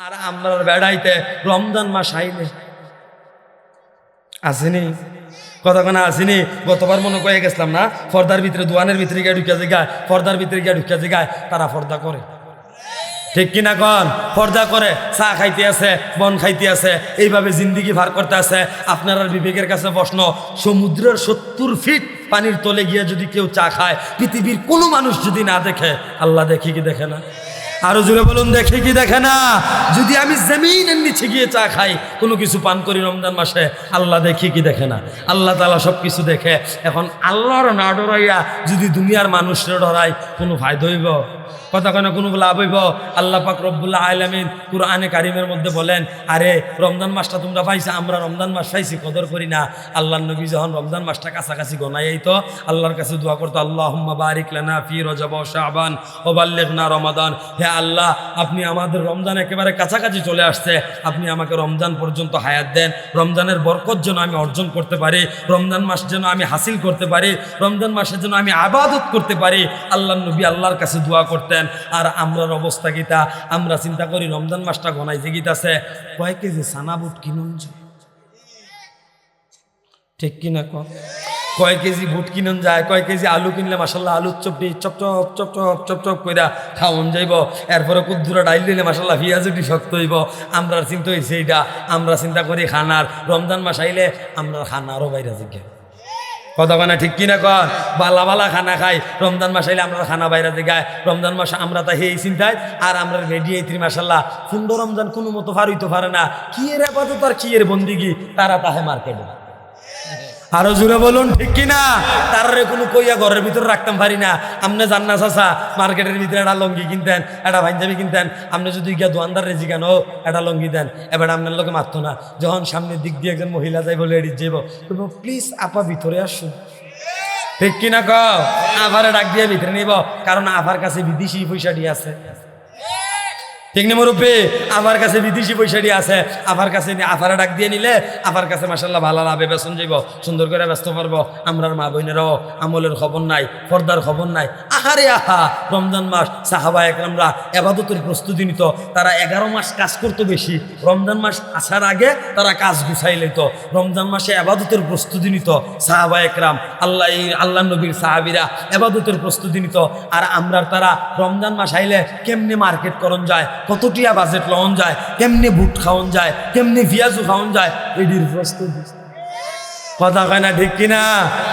আর আমরা বেড়াইতে রমজান মাস আইলে আসেনি কতক্ষণে আসেনি। গতবার মনে করে গেছিলাম না, পর্দার ভিতরে দোয়ানের ভিতরে গিয়ে ঢুকিয়া জায়গায়, পর্দার ভিতরে গিয়ে ঢুকিয়া জায়গায় তারা পর্দা করে, ঠিক কিনা কন? পর্দা করে চা খাইতে আছে, বন খাইতে আছে, এইভাবে জিন্দিগি ভার করতে আছে। আপনার বিবেকের কাছে প্রশ্ন, সমুদ্রের 70 ফিট পানির তলে গিয়ে যদি কেউ চা খায়, পৃথিবীর কোনো মানুষ যদি না দেখে, আল্লাহ দেখে কি দেখে না? আরো জোরে বলুন, দেখে কি দেখে না? যদি আমি জমিনের নিচে গিয়ে চা খাই, কোনো কিছু পান করি রমজান মাসে, আল্লাহ দেখি কি দেখে না? আল্লাহ তাআলা সব কিছু দেখে। এখন আল্লাহর না ডরাইয়া যদি দুনিয়ার মানুষরা ডরাই, কোনো ফায়দা হইব? কথা কেন কোনো লাভ হইব? আল্লাহ পাক রব্বুল আলামিন কুরআনে কারিমের মধ্যে বলেন, আরে রমজান মাসটা তোমরা পাইছা, আমরা রমজান মাস পাইছি, কদর করি না। আল্লাহর নবী যখন রমজান মাসটা কাছাকাছি গনাই তো আল্লাহর কাছে দোয়া করতো, আল্লাহুম্মা বারিক লানা ফি রজব ওয়া শাবান ওয়া বাল্লিগনা রমাদান। হে আল্লাহ, আপনি আমাদের রমজান একেবারে কাছাকাছি চলে আসছে, আপনি আমাকে রমজান পর্যন্ত হায়াত দেন, রমজানের বরকত যেন আমি অর্জন করতে পারি, রমজান মাস যেন আমি হাসিল করতে পারি, রমজান মাসে যেন আমি ইবাদত করতে পারি। আল্লাহর নবী আল্লাহর কাছে দোয়া করতেন। আর আমরার অবস্থা কিতা? আমরা চিন্তা করি রমজান মাসটা গনাইছে গীতাছে, কয় কেজি সানা বুট কিনুন, ঠিক কিনা কয়? কয় কেজি বুট কিনুন যায়, কয় কেজি আলু কিনলে মাসাল্লাহ আলুর চপটি চপচপ চপচপ চপচপ কইরা খাওয়ান যাইব, এরপরে কুদ্দুরা ডাইল দিলে মাসাল্লাহ পিঁয়াজটি শক্ত হইব। আমরা চিন্তা হয়েছে এইটা, আমরা চিন্তা করি খানার। রমজান মাস আইলে আমরা খানারও বাইরে জিজ্ঞে, কথা কানা ঠিক কিনা কর? বালা বালা খানা খাই, রমজান মাস আইলে আমরা খানা বাইরে গায়। রমজান মাস আমরা তা এই চিন্তায়, আর আমরা রেডি হইত্রি মাসাল্লাহ সুন্দর রমজান কোনো মতো ফারুইতে পারে না। কি এর আপাতত আর কি এর বন্দিগি, তারা তাহে মার্কেটে। আরো জোরে বলুন, ঠিক কিনা? তারারে কোনো কইয়া ঘরের ভিতরে রাখতাম পারি না। আপনি জান্না চাচা মার্কেটের ভিতরে একটা লঙ্গি কিনতেন, একটা পাঞ্জাবি কিনতেন, আপনি যদি গিয়া দোয়ানদার রেজি কেন একটা লঙ্গি দেন, এবার আপনার লোকে মারতো না। যখন সামনের দিক দিয়ে একজন মহিলা যাইব, লেডিজ যাইব, প্লিজ আপা ভিতরে আসুন, ঠিক কিনা কও? আভারে ডাক দিয়ে ভিতরে নিব, কারণ আভার কাছে বিদেশি পয়সাটি আছে, ঠিক না মুরব্বী? আমার কাছে বিদেশি পয়সাটি আছে, আমার কাছে আফারা ডাক দিয়ে নিলে আমার কাছে মাসাল্লাহ ভালো লাভে বেতন যাইব, সুন্দর করে ব্যস্ত পারবো। আমরার মা বোনেরাও আমলের খবর নাই, পর্দার খবর নাই। আহারে আহা, রমজান মাস সাহাবা একরামরা ইবাদতের প্রস্তুতি নিত, তারা 11 মাস কাজ করতো বেশি, রমজান মাস আসার আগে তারা কাজ গুছাই লইত, রমজান মাসে ইবাদতের প্রস্তুতি নিত সাহাবা একরাম, আল্লাহ নবীর সাহাবীরা ইবাদতের প্রস্তুতি নিত। আর আমরার তারা রমজান মাস আইলে কেমনে মার্কেট করন যায়, কতটিয়া বাজেট লওন যায়, কেমনে বুট খাওয়ান যায়, কেমনে পিঁয়াজু খাওয়ান যায়, এটির প্রস্তুতি। কথা কয় না, ঠিক কিনা?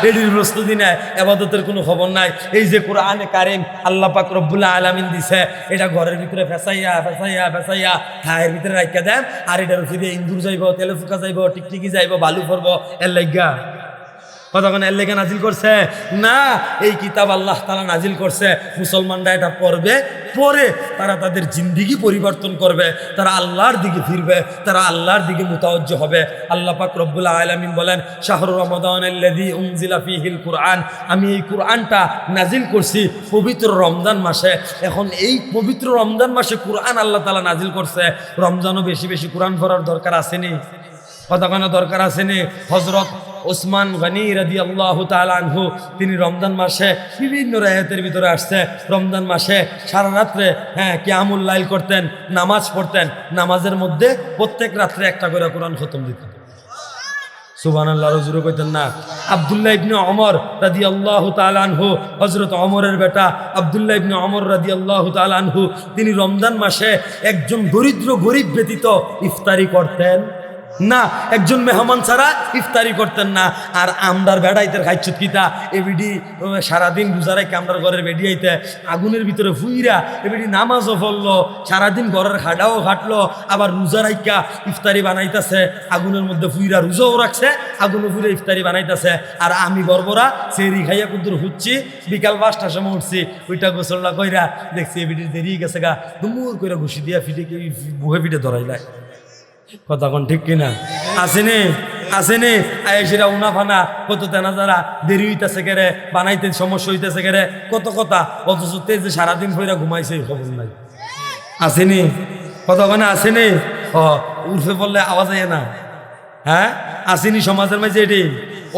এটির প্রস্তুতি নেয়, ইবাদতের কোনো খবর নাই। এই যে কোরআনে কারিম আল্লাহ পাক রব্বুল আলামিন দিছে, এটা ঘরের ভিতরে ফেসাইয়া ফেসাইয়া ফেসাইয়া খায়ের ভিতরে রাখিয়া দেন, আর এটার ভিতরে ইন্দুর যাইব, তেলে ফুকা যাইব, টিকটিকি যাইব, বালু পড়বো, এর লাইগা। কতক্ষণ এর লেগে নাজিল করছে না, এই কিতাব আল্লাহ তাআলা নাজিল করছে, মুসলমানরা এটা পড়বে, পরে তারা তাদের জিন্দিগি পরিবর্তন করবে, তারা আল্লাহর দিকে ফিরবে, তারা আল্লাহর দিকে মুতাওয়াজ্জহ হবে। আল্লাহ পাক রব্বুল আলামিন বলেন, শাহরু রমাদানাল্লাযী উনজিলা ফীহিল কুরআন, আমি এই কুরআনটা নাজিল করছি পবিত্র রমজান মাসে। এখন এই পবিত্র রমজান মাসে কুরআন আল্লাহ তাআলা নাজিল করছে, রমজানও বেশি বেশি কুরআন পড়ার দরকার আসেনি? কতক্ষণ দরকার আসেনি? হযরত ওসমান গনি রাদিয়াল্লাহু তাআলা আনহু, তিনি রমজান মাসে বিভিন্ন রায়াতের ভিতরে আসছে, রমজান মাসে সারা রাত্রে কিয়ামুল লাইল করতেন, নামাজ পড়তেন, নামাজের মধ্যে প্রত্যেক রাত্রে একটা করে কোরআন খতম দিতেন। সুবহানাল্লাহ, রজুরে কইতেন না? আব্দুল্লাহ ইবনে ওমর রাদিয়াল্লাহু তাআলা আনহু, হযরত ওমরের বেটা আব্দুল্লাহ ইবনে ওমর রাদিয়াল্লাহু তাআলা আনহু, তিনি রমজান মাসে একজন দরিদ্র গরিব ব্যতীত ইফতারি করতেন না, একজন মেহমান ছাড়া ইফতারি করতেন না। আর আমরার বেড়াইতে খাইছত কিতা, এবিডি সারাদিন রোজা রেখে আমরার ঘরের বেডিয়াইতে আগুনের ভিতরে ফুইরা এবিডি নামাজও পড়লো, সারাদিন ঘরের খাডাও খাটলো, আবার রোজা রাইকা ইফতারি বানাইতেছে, আগুনের মধ্যে ফুইরা রোজাও রাখছে, আগুনে ফুইরা ইফতারি বানাইতেছে। আর আমি বর্বরা সেরি খাইয়া কুদ্দুর হুচ্ছি, বিকাল 5টার সময় উঠছি, ওইটা গোসলটা কইরা দেখছি এবিডির দেরি গেছে গা, দুমুর করে ঘুষি দিয়া ফিটে বুহে ফিটে ধরাইলায়। কথা কোন ঠিক কিনা? আসেনি আসেনি আয়েশিরা উনাফানা কত তেনা যারা দেরি হইতেছে কেরে, বানাইতে সমস্যা হইতেছে কেরে, কত কথা, অথচ যে সারাদিন ফইরা ঘুমাইছে খবর নাই। আসেনি কতক্ষণে? আসেনি? উর্ফে বললে আওয়াজ হয় না? হ্যাঁ, আসেনি সমাজের মাঝে এটি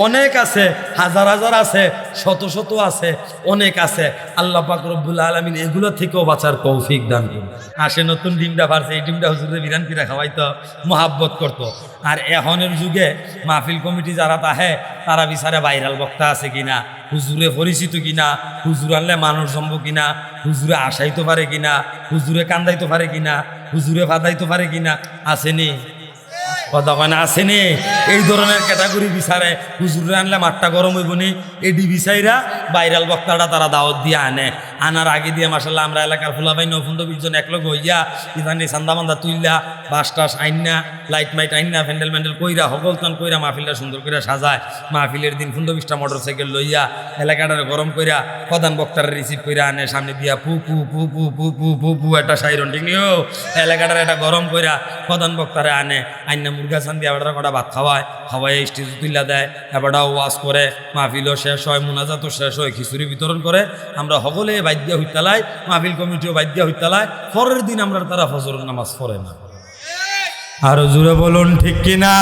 অনেক আছে, হাজার হাজার আছে, শত শত আছে, অনেক আছে। আল্লাহ পাক রব্বুল আলামিন এগুলো থেকেও বাঁচার তৌফিক দান করুন। আসে নতুন ডিমটা পারছে, এই ডিমটা হুজুরে বিরান পিরা খাওয়াইতো, মহাব্বত করতো। আর এখনের যুগে মাহফিল কমিটি যারা তাহে তারা বিচারে ভাইরাল বক্তা আছে কিনা, হুজুরে পরিচিত কিনা, হুজুর আনলে মানুষ জমব কিনা, হুজুরে আসাইতে পারে কিনা, হুজুরে কান্দাইতে পারে কিনা, হুজুরে ফাদাইতে পারে কিনা, আসেনি কথা কয় না, আসেনি। এই ধরনের ক্যাটাগরি বিচারে হুজুরে আনলে মাঠটা গরম হইব নি, এডি বিচাইরা ভাইরাল বক্তাটা তারা দাওয়াত দিয়ে আনে। আনার আগে দিয়ে মাসাল্লাহ আমরা এলাকার ফুলাবাই 9-15-20 জন একলগ হইয়া ইদানি চান্দা মান্দা তুইলা বাস টাস আইনা লাইট মাইট আইনা প্যান্ডেল ম্যান্ডেল কইরা হগলতান কইরা মাহফিলটা সুন্দর করে সাজায়। মাহফিলের দিন 15-20টা মোটরসাইকেল লইয়া এলাকাটারে গরম কইরা প্রধান বক্তারা রিসিভ কইরা আনে, সামনে দিয়া পু পু পু পু পু পু পু পু একটা সাইরন ঠিক নিও, এলাকাটার এটা গরম কইরা প্রধান বক্তারে আনে, আইনা মুরগা চান দিয়ে এবারটা কটা ভাত খাওয়ায়, খাওয়াই স্টেজ তুইলা দেয়, এবারটা ওয়াজ করে, মাহফিলও শেষ হয়, মুনাজাতও শেষ হয়, খিচুড়ি বিতরণ করে। আমরা সকলে বাদ্য হইতালাই, মাহফিল কমিটিও বাদ্য হইতালাই। পরের দিন আমরা তারা ফজরের নামাজ পড়ে না। আরো জোরে বলুন ঠিক কিনা?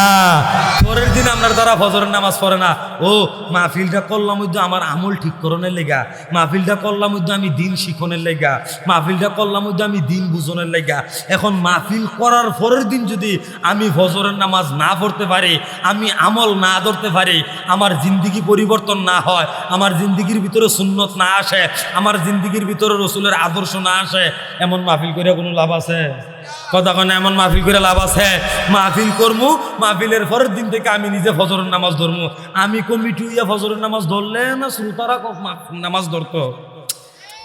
পরের দিন আমরা তারা ফজরের নামাজ পড়ে না। ও মাহফিলটা করলাম মধ্যে আমার আমল ঠিক করণের লেগা, মাহফিলটা করলাম মধ্যে আমি দিন শিখনের লেগা, মাহফিলটা করলাম মধ্যে আমি দিন বুঝনের লেগা। এখন মাহফিল করার পরের দিন যদি আমি ফজরের নামাজ না পড়তে পারি, আমি আমল না ধরতে পারি, আমার জিন্দিগি পরিবর্তন না হয়, আমার জিন্দিগির ভিতরে সুন্নত না আসে, আমার জিন্দিগির ভিতরে রসুলের আদর্শ না আসে, এমন মাহফিল করে কোনো লাভ আছে? কথা কয় না, এমন মাহফিল করে লাভ আছে? মাহফিল করমু, মাহফিলের পরের দিন থেকে আমি নিজে ফজরের নামাজ ধরমু। আমি কমিটি হইয়া ফজরের নামাজ ধরলে না শ্রোতারা নামাজ ধরতো?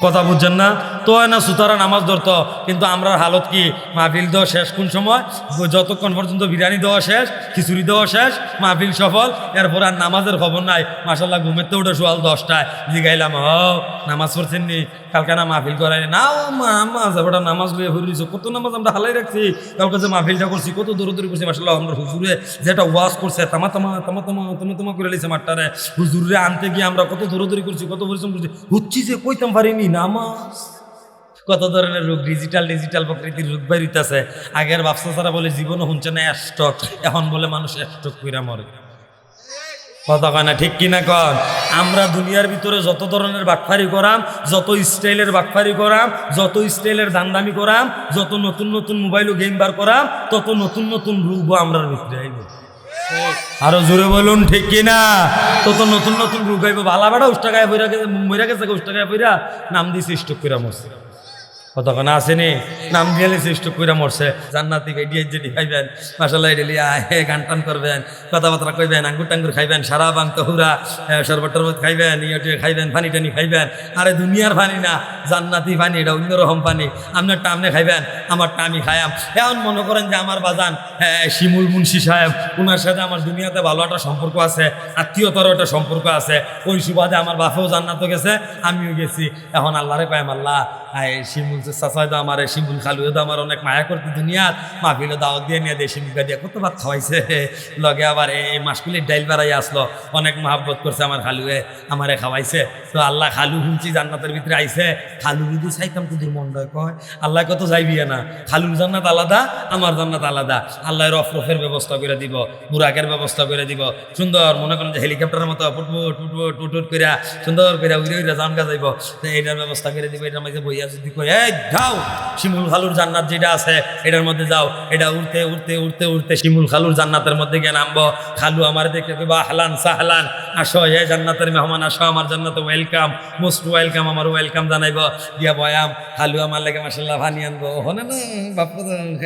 কথা বুঝছেন না তো? না সুতারা নামাজ ধরতো, কিন্তু আমরা হালত কি? মাহফিল দেওয়া শেষ কোন সময়? যতক্ষণ পর্যন্ত বিরিয়ানি দেওয়া শেষ, খিচুড়ি দেওয়া শেষ, মাহফিল সফল, এরপর আর নামাজের খবর নাই। মাশাল্লাহ ঘুমের তো উঠে শোয়াল 10টায়, জিগাইলাম নামাজ পড়ছেন নি? কালকে না মাহফিল করাই না, ও নামাজ এবার নামাজ লইয়া ঘুরে কত নামাজ আমরা হালাই রাখছি, কালকে যে মাহফিলটা করছি কত দৌড়দৌড়ি করছি। মাশাল্লাহ আমরা হুজুরে যেটা ওয়াজ করছে তামা তামা তামা তামা তামা তামা করে লিছে মাঠটারে, হুজুরে আনতে গিয়ে আমরা কত দৌড়দৌড়ি করছি, কত পরিশ্রম করছি, হচ্ছি যে কইতাম পারিনি নামাজ। কত ধরনের রোগ, ডিজিটাল প্রকৃতির রোগ বেরিতেছে। আগের ব্যবসা ছাড়া বলে জীবনও শুনছে না স্টক, এখন বলে মানুষ স্টক কইরা মরে। কথা কয় না ঠিক কিনা কন? আমরা দুনিয়ার ভিতরে যত ধরনের বাটফারি করাম, যত স্টাইলের বাটফারি করাম, যত স্টাইলের দামদামি করাম, যত নতুন নতুন মোবাইল ও গেম বার করাম, তত নতুন নতুন রোগও আমরা ভিতরে আইব। আরো জোরে বলুন ঠিক কিনা? তত নতুন নতুন রোগ আইব। ভালা বেড়া উষ্টাগায় বইরা গেছে, মইরা গেছে উষ্টাগায় বইরা, নাম দিয়েছে স্টক কইরা মরছে। কতক্ষণ আসেনি, নাম দিয়ে স্টক কইরা মরছে। জান্নাতি এডিয়াই যদি খাইবেন, মাশাআল্লাহ এডেলি আহে গান টান করবেন, কথাবার্তা কইবেন, আঙ্গুর টাঙ্গুর খাইবেন, সারা বাং তহুরা শরবত টরবত খাইবেন, ইয়ে খাইবেন, পানি টানি খাইবেন। আরে দুনিয়ার পানি না, জান্নাতি পানি, এটা অন্যরকম পানি। আপনার টামনে খাইবেন, আমার টামি খায়াম। এখন মনে করেন যে আমার বাজান শিমুল মুন্সি সাহেব, ওনার সাথে আমার দুনিয়াতে ভালো একটা সম্পর্ক আছে, আত্মীয়তারও একটা সম্পর্ক আছে। ওই সুবাদে আমার বাপেও জান্নাতও গেছে, আমিও গেছি। এখন আল্লাহরে কয়াম, আল্লাহ শিমুল চাচাই তো আমার, শিমুল খালুও তো আমার অনেক মায়া করতে দুনিয়ার, মাহফিলে দাওয়াত দিয়ে নিয়ে দিয়ে শিমুলকা দিয়ে কত ভাত খাওয়াইছে, লগে আবার এই মাসকুলির ডাইল বাড়াই আসলো, অনেক মহাব্বত করছে আমার খালুয়ে, আমারে খাওয়াইছে। তো আল্লাহ খালু শুনছি জান্নাতের ভিতরে আইছে, খালু যদি চাইতাম তোদের মনটা কয়, আল্লাহ কত যাইবি না, খালুর জান্নাত আলাদা, আমার জান্নাত আলাদা। আল্লাহ রফের ব্যবস্থা করে দিব, বুরাকের ব্যবস্থা করে দিব, সুন্দর মনে করেন যে হেলিকপ্টারের মতো ফুটফুট ফুটফুট টুটুট করে সুন্দর করে উড়ে উড়ে জানগা যাইব, এইটার ব্যবস্থা করে দিব। এটার মধ্যে বইয়া যদি কই এই যাও শিমুল খালুর জান্নাত যেটা আছে এটার মধ্যে যাও, এটা উড়তে উড়তে উড়তে উড়তে শিমুল খালুর জান্নাতের মধ্যে গিয়ে নামবো। খালু আমার দেখতে কইবা আহলান সাহলান, আসো হে জান্নাতের মেহমান, আসো আমার জান্নাতে, ওয়েলকাম, মোস্ট ওয়েলকাম, আমার ওয়েলকাম জানাইব দিয়া বয়াম। খালু আমার লাগে মাশাআল্লাহ পানি আনবো, ওখানে না বাপু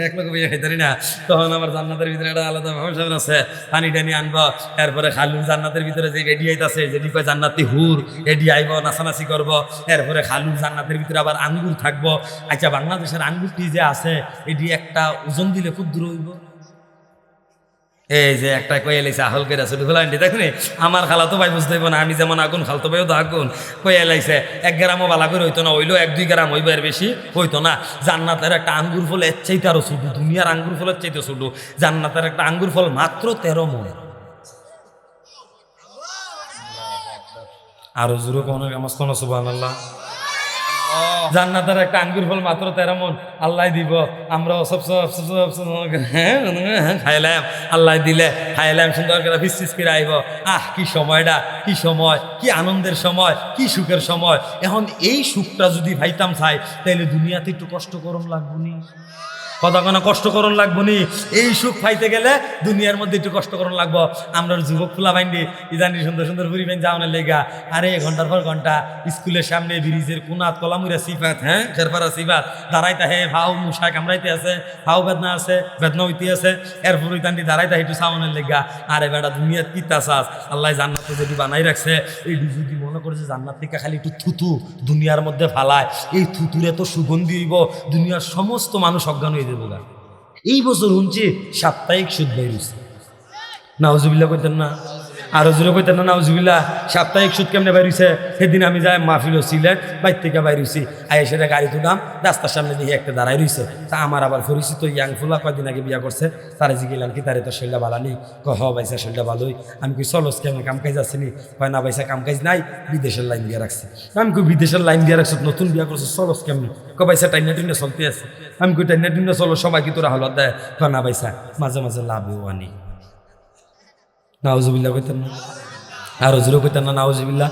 এক লোক বইয়া খাইতারি না, তখন আমার জান্নাতের ভিতরে একটা আলাদা ব্যবসা আছে, পানি টানি আনবো। এরপরে খালুর জান্নাতের ভিতরে যে রেডি আইতাছে, যেটি কয় জান্নাতি হুর, এডি আইব, নাচানাচি করবো। এরপরে খালুর জান্নাতের ভিতরে আবার আঙ্গুর থাকবো। আচ্ছা, বাংলাদেশের আঙ্গুরটি যে আছে এটি একটা ওজন দিলে খুব দূর হইব। এই যে একটা কয়ে লাইছে আহল করে ছোট খোলান্টি, দেখুন আমার খালাতো ভাই বুঝতে হইব না, আমি যেমন আগুন খালতো ভাইও তো আগুন। কয়ে লাইছে 1 গ্রামও বালা করে হইতো না, হইলো 1-2 গ্রাম হইব, এর বেশি হইতো না। জান্নাতের একটা আঙ্গুর ফল এর চাইতে আরো ছোট, দুনিয়ার আঙ্গুর ফলের চাইতে ছোট। জান্নাতের একটা আঙ্গুর ফল মাত্র 13 মণ। আরো জোরে কোন সুবহানাল্লাহ। জান্নাতের একটা আঙ্গুর ফল মাত্র 13 মণ আল্লাহ দিব, আমরা সব খাইলাম, আল্লাহ দিলে খাইলাম, সুন্দর করে ফিস করে আইব। কি সময়টা, কি সময়, কি আনন্দের সময়, কি সুখের সময়। এখন এই সুখটা যদি ভাইতাম চাই, তাইলে দুনিয়াতে একটু কষ্ট করুন লাগবো নি, কথা কোনো কষ্ট করুন লাগবো নি। এই সুখ পাইতে গেলে দুনিয়ার মধ্যে একটু কষ্ট করুন লাগবো। আমরা যুবক ফুলা বাইন্ডি ইদানি সুন্দর সুন্দর ঘুরি বাইন যাওয়ানোর লেগা, আরে ঘন্টার পর ঘন্টা স্কুলের সামনে ব্রিজের কোনাত কলামুরা সিফাত, খেরপাড়া সিফাত দাঁড়াইতে হে, ভাও মুসায় কামড়াইতে আছে, ভাও বেদনা আছে, বেদনা হইতে আছে, এরপর ইতান্ডি দাঁড়াইতে একটু সাউনের লেগা। আরে বেটা দুনিয়ার কিতা চাস, আল্লাহ জান্নাত যদি বানাই রাখছে, এই যদি মনে করে যে জান্নাত থেকে খালি একটু থুতু দুনিয়ার মধ্যে ফালায়, এই থুতুরে তো সুগন্ধি হইব, দুনিয়ার সমস্ত মানুষ অজ্ঞান হয়ে দেবো গা। এই বছর শুনছি সাপ্তাহিক সুদ বেরিয়েছে, নাউজুবিল্লাহ কইতেন না, আরো জোরে কইতেন না নাউজুবিল্লাহ। সাপ্তাহিক সুদ কেমনে বেরিয়েছে? সেদিন আমি যাই মাহফিল সিলেট, বাইর থেকে বাইরেছি, সেটা গাড়ি তুলাম, রাস্তার সামনে দিয়ে একটা দাঁড়াই রয়েছে। তা আমার আবার পরিচিত ইয়াং ফুলা কয়দিন আগে বিয়া করছে, তারা জিগেলাম কি তারে তো শরীরটা ভালো নেই, হ বাইসা শরীরটা ভালোই। আমি কি চলো কেমন কাম কাজ আসেনি, হয় না বাইসা কাম কাজ নাই, বিদেশের লাইন দিয়ে রাখছে। আমি কই বিদেশের লাইন দিয়ে রাখছো, নতুন বিয়া করছো, চলো কেমনি, বাইসা টাইনা টিনে চলতে আছে। আমি কই টাইনা টিনে চলো, সবাই কি তোরা হলত দেয়, না বাইসা মাঝে মাঝে লাভও আনি। নাউজুবিল্লাহ কইতেন না, আরো জোরে কইতেন না নাউজুবিল্লাহ।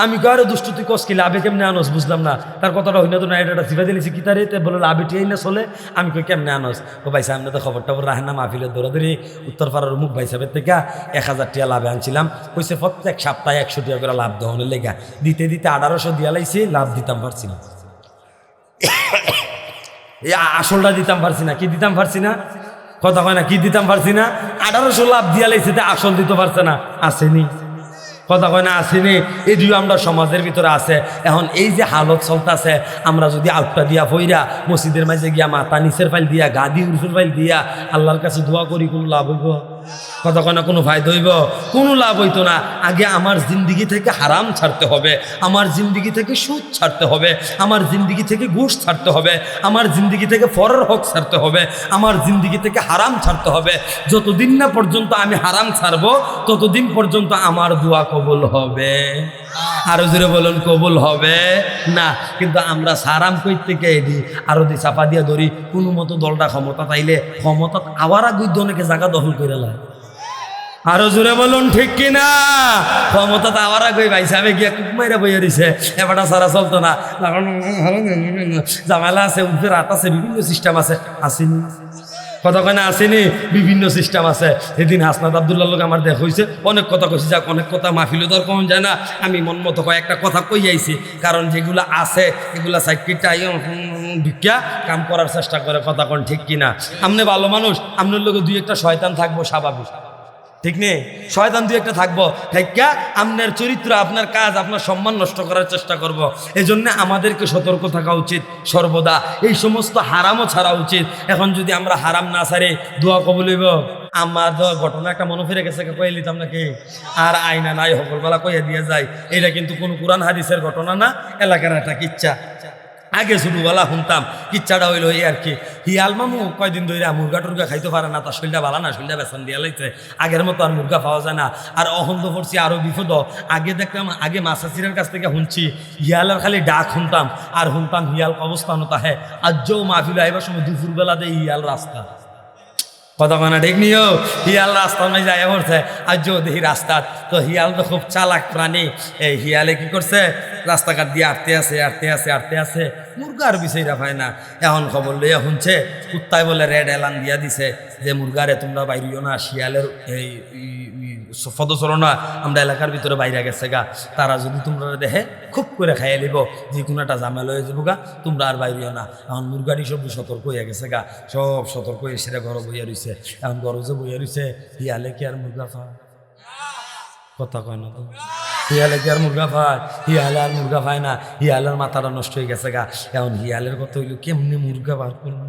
আমি আরো দুষ্টু তুই কস কি লাভে কেমনে আনস, বুঝলাম না তার কথাটা হইনা তো না, এটা সিফা দিয়েছি কি তারে বলে লাভে টিয়াই না চলে। আমি কই কেমনে আনস, ও ভাই সামনে তো খবর টবর রাখেন না, মাহফিলের দৌড়াদৌড়ি উত্তরপাড়ার মুখ ভাই সাহেবের থেকে 1000 টাকা লাভে আনছিলাম, কইছে প্রত্যেক সপ্তাহে 100 টাকা করে লাভ দেওয়ানোর লেগা, দিতে দিতে 1800 দিয়া লাইছি, লাভ দিতাম পারছি না, এই আসলটা দিতাম পারছি না। কি দিতাম পারছি না, কথা কয় না, কি দিতাম পারছি না, 1800 লাভ দিয়া লাইছে, আসল দিতে পারছে না, আসেনি, কথা কয় না, আসেনি। এটিও আমরা সমাজের ভিতরে আছে। এখন এই যে হালত চলতেছে, আমরা যদি আউটটা দিয়া ফইরা মসজিদের মাঝে গিয়া মাথা নিচের ফাইল দিয়া, গা দিয়ে উরফের ফাইল দিয়া আল্লাহর কাছে দোয়া করি, কোনো লাভ হইব? কথা কয় না, কোনো ফায়দা হইব? কোনো লাভ হইতো না। আগে আমার জিন্দিগি থেকে হারাম ছাড়তে হবে, আমার জিন্দিগি থেকে সুদ ছাড়তে হবে, আমার জিন্দিগি থেকে ঘুষ ছাড়তে হবে, আমার জিন্দিগি থেকে ফরের হক ছাড়তে হবে, আমার জিন্দিগি থেকে হারাম ছাড়তে হবে। যতদিন না পর্যন্ত আমি হারাম ছাড়বো, ততদিন পর্যন্ত আমার দোয়া কবুল হবে। আরো জোরে বলুন, কবুল হবে না। কিন্তু আমরা সারাম কই থেকে এডি আরো দি চাপা দিয়া ধরি, কোনো মতো দলটা ক্ষমতা পাইলে ক্ষমতা আওয়ারা গুদ্ধ অনেকে জায়গা দখল করে লাই। আরো জোরে বলুন ঠিক কিনা? ক্ষমতা তো আওয়ারা কই ভাই সাহেব গিয়া কুক মাইরা বইয়া দিছে, এবারটা সারা চলতো না, জামেলা আছে, উঠে রাত আছে, বিভিন্ন সিস্টেম আছে, আসেনি, কথা কয় না, আসেনি, বিভিন্ন সিস্টেম আছে। সেদিন হাসনাত আব্দুল্লাহ লোক আমার দেখ হয়েছে, অনেক কথা কইছি, যাক অনেক কথা মাহফিলে তো আর কম যায় না, আমি মন মতো কয়েকটা কথা কই আইছি, কারণ যেগুলো আছে এগুলা সাইকিটা ভিক্ষা কাম করার চেষ্টা করে, কথা কন ঠিক কিনা? আপনি ভালো মানুষ, আপনার লোকে দুই একটা শয়তান থাকবো স্বাভাবিক, ঠিক নেই? শয়তান দুই একটা থাকবো, থাইকা আপনার চরিত্র, আপনার কাজ, আপনার সম্মান নষ্ট করার চেষ্টা করব। এই জন্য আমাদেরকে সতর্ক থাকা উচিত সর্বদা, এই সমস্ত হারামও ছাড়া উচিত। এখন যদি আমরা হারাম না ছাড়ে দোয়া কবুল হইব? আমার ঘটনা একটা মনে ফিরে গেছে, কয়ে লিতাম নাকি, আর আইনা নাই সকলবেলা কইয়া দিয়ে যায়। এটা কিন্তু কোনো কোরআন হাদিসের ঘটনা না, এলাকার একটা কিচ্ছা। আগে ছোটবেলা শুনতাম, কিচ্ছাটা হইলো এই আর কি, হিয়াল মামু কয়দিন ধরে মুরগা টুরগা খাইতে পারে না, তার শরীরটা ভালো না, শরীরটা বেসন দিয়া লাইছে, আগের মতো আর মুরগা পাওয়া যায় না। আর অহন্ত পড়ছি আরো বিপদ। আগে দেখতাম, আগে মাসাসিরের কাছ থেকে শুনছি, হিয়ালের খালি ডাক শুনতাম, আর শুনতাম হিয়াল অবস্থান হতা হ্যাঁ, আজও মাহফিল আইবার সময় দুপুরবেলা দেয় হিয়াল রাস্তা, কথা কানা ঠিক নিও, হিয়াল রাস্তা নাই যায় পড়ছে, আজও দেখি রাস্তা। তো হিয়াল তো খুব চালাক প্রাণী, এই হিয়ালে কি করছে, রাস্তাঘাট দিয়ে আটতে আছে, মুরগার বিষয়টা পায় না। এখন খবর লইয়া শুনছে, কুত্তায় বলে রেড এলান দিয়া দিছে যে মুরগারে তোমরা বাইরিও না, শিয়ালের এই পদচরণ না, আমরা এলাকার ভিতরে বাইরে গেছে গা, তারা যদি তোমরা দেখে খুব করে খাইয়ে নিব, যে কোনো একটা ঝামেলা হয়ে যাবো গা, তোমরা আর বাইরিও না। এখন মুরগাটি সব সতর্ক হয়ে গেছে গা, সব সতর্ক হয়ে সেটা ঘর বইয়া রয়েছে। এখন ঘর যে বইয়া রয়েছে, হিয়ালে কি আর মুরগা পায়? কথা কয় না তো, হিয়ালে কি আর মুরগা পায়? হিয়ালে আর মুরগা পায় না, হিয়ালের মাথাটা নষ্ট হয়ে গেছে গা। এখন হিয়ালের কথা হইল কেমনি মুরগা বার করবো,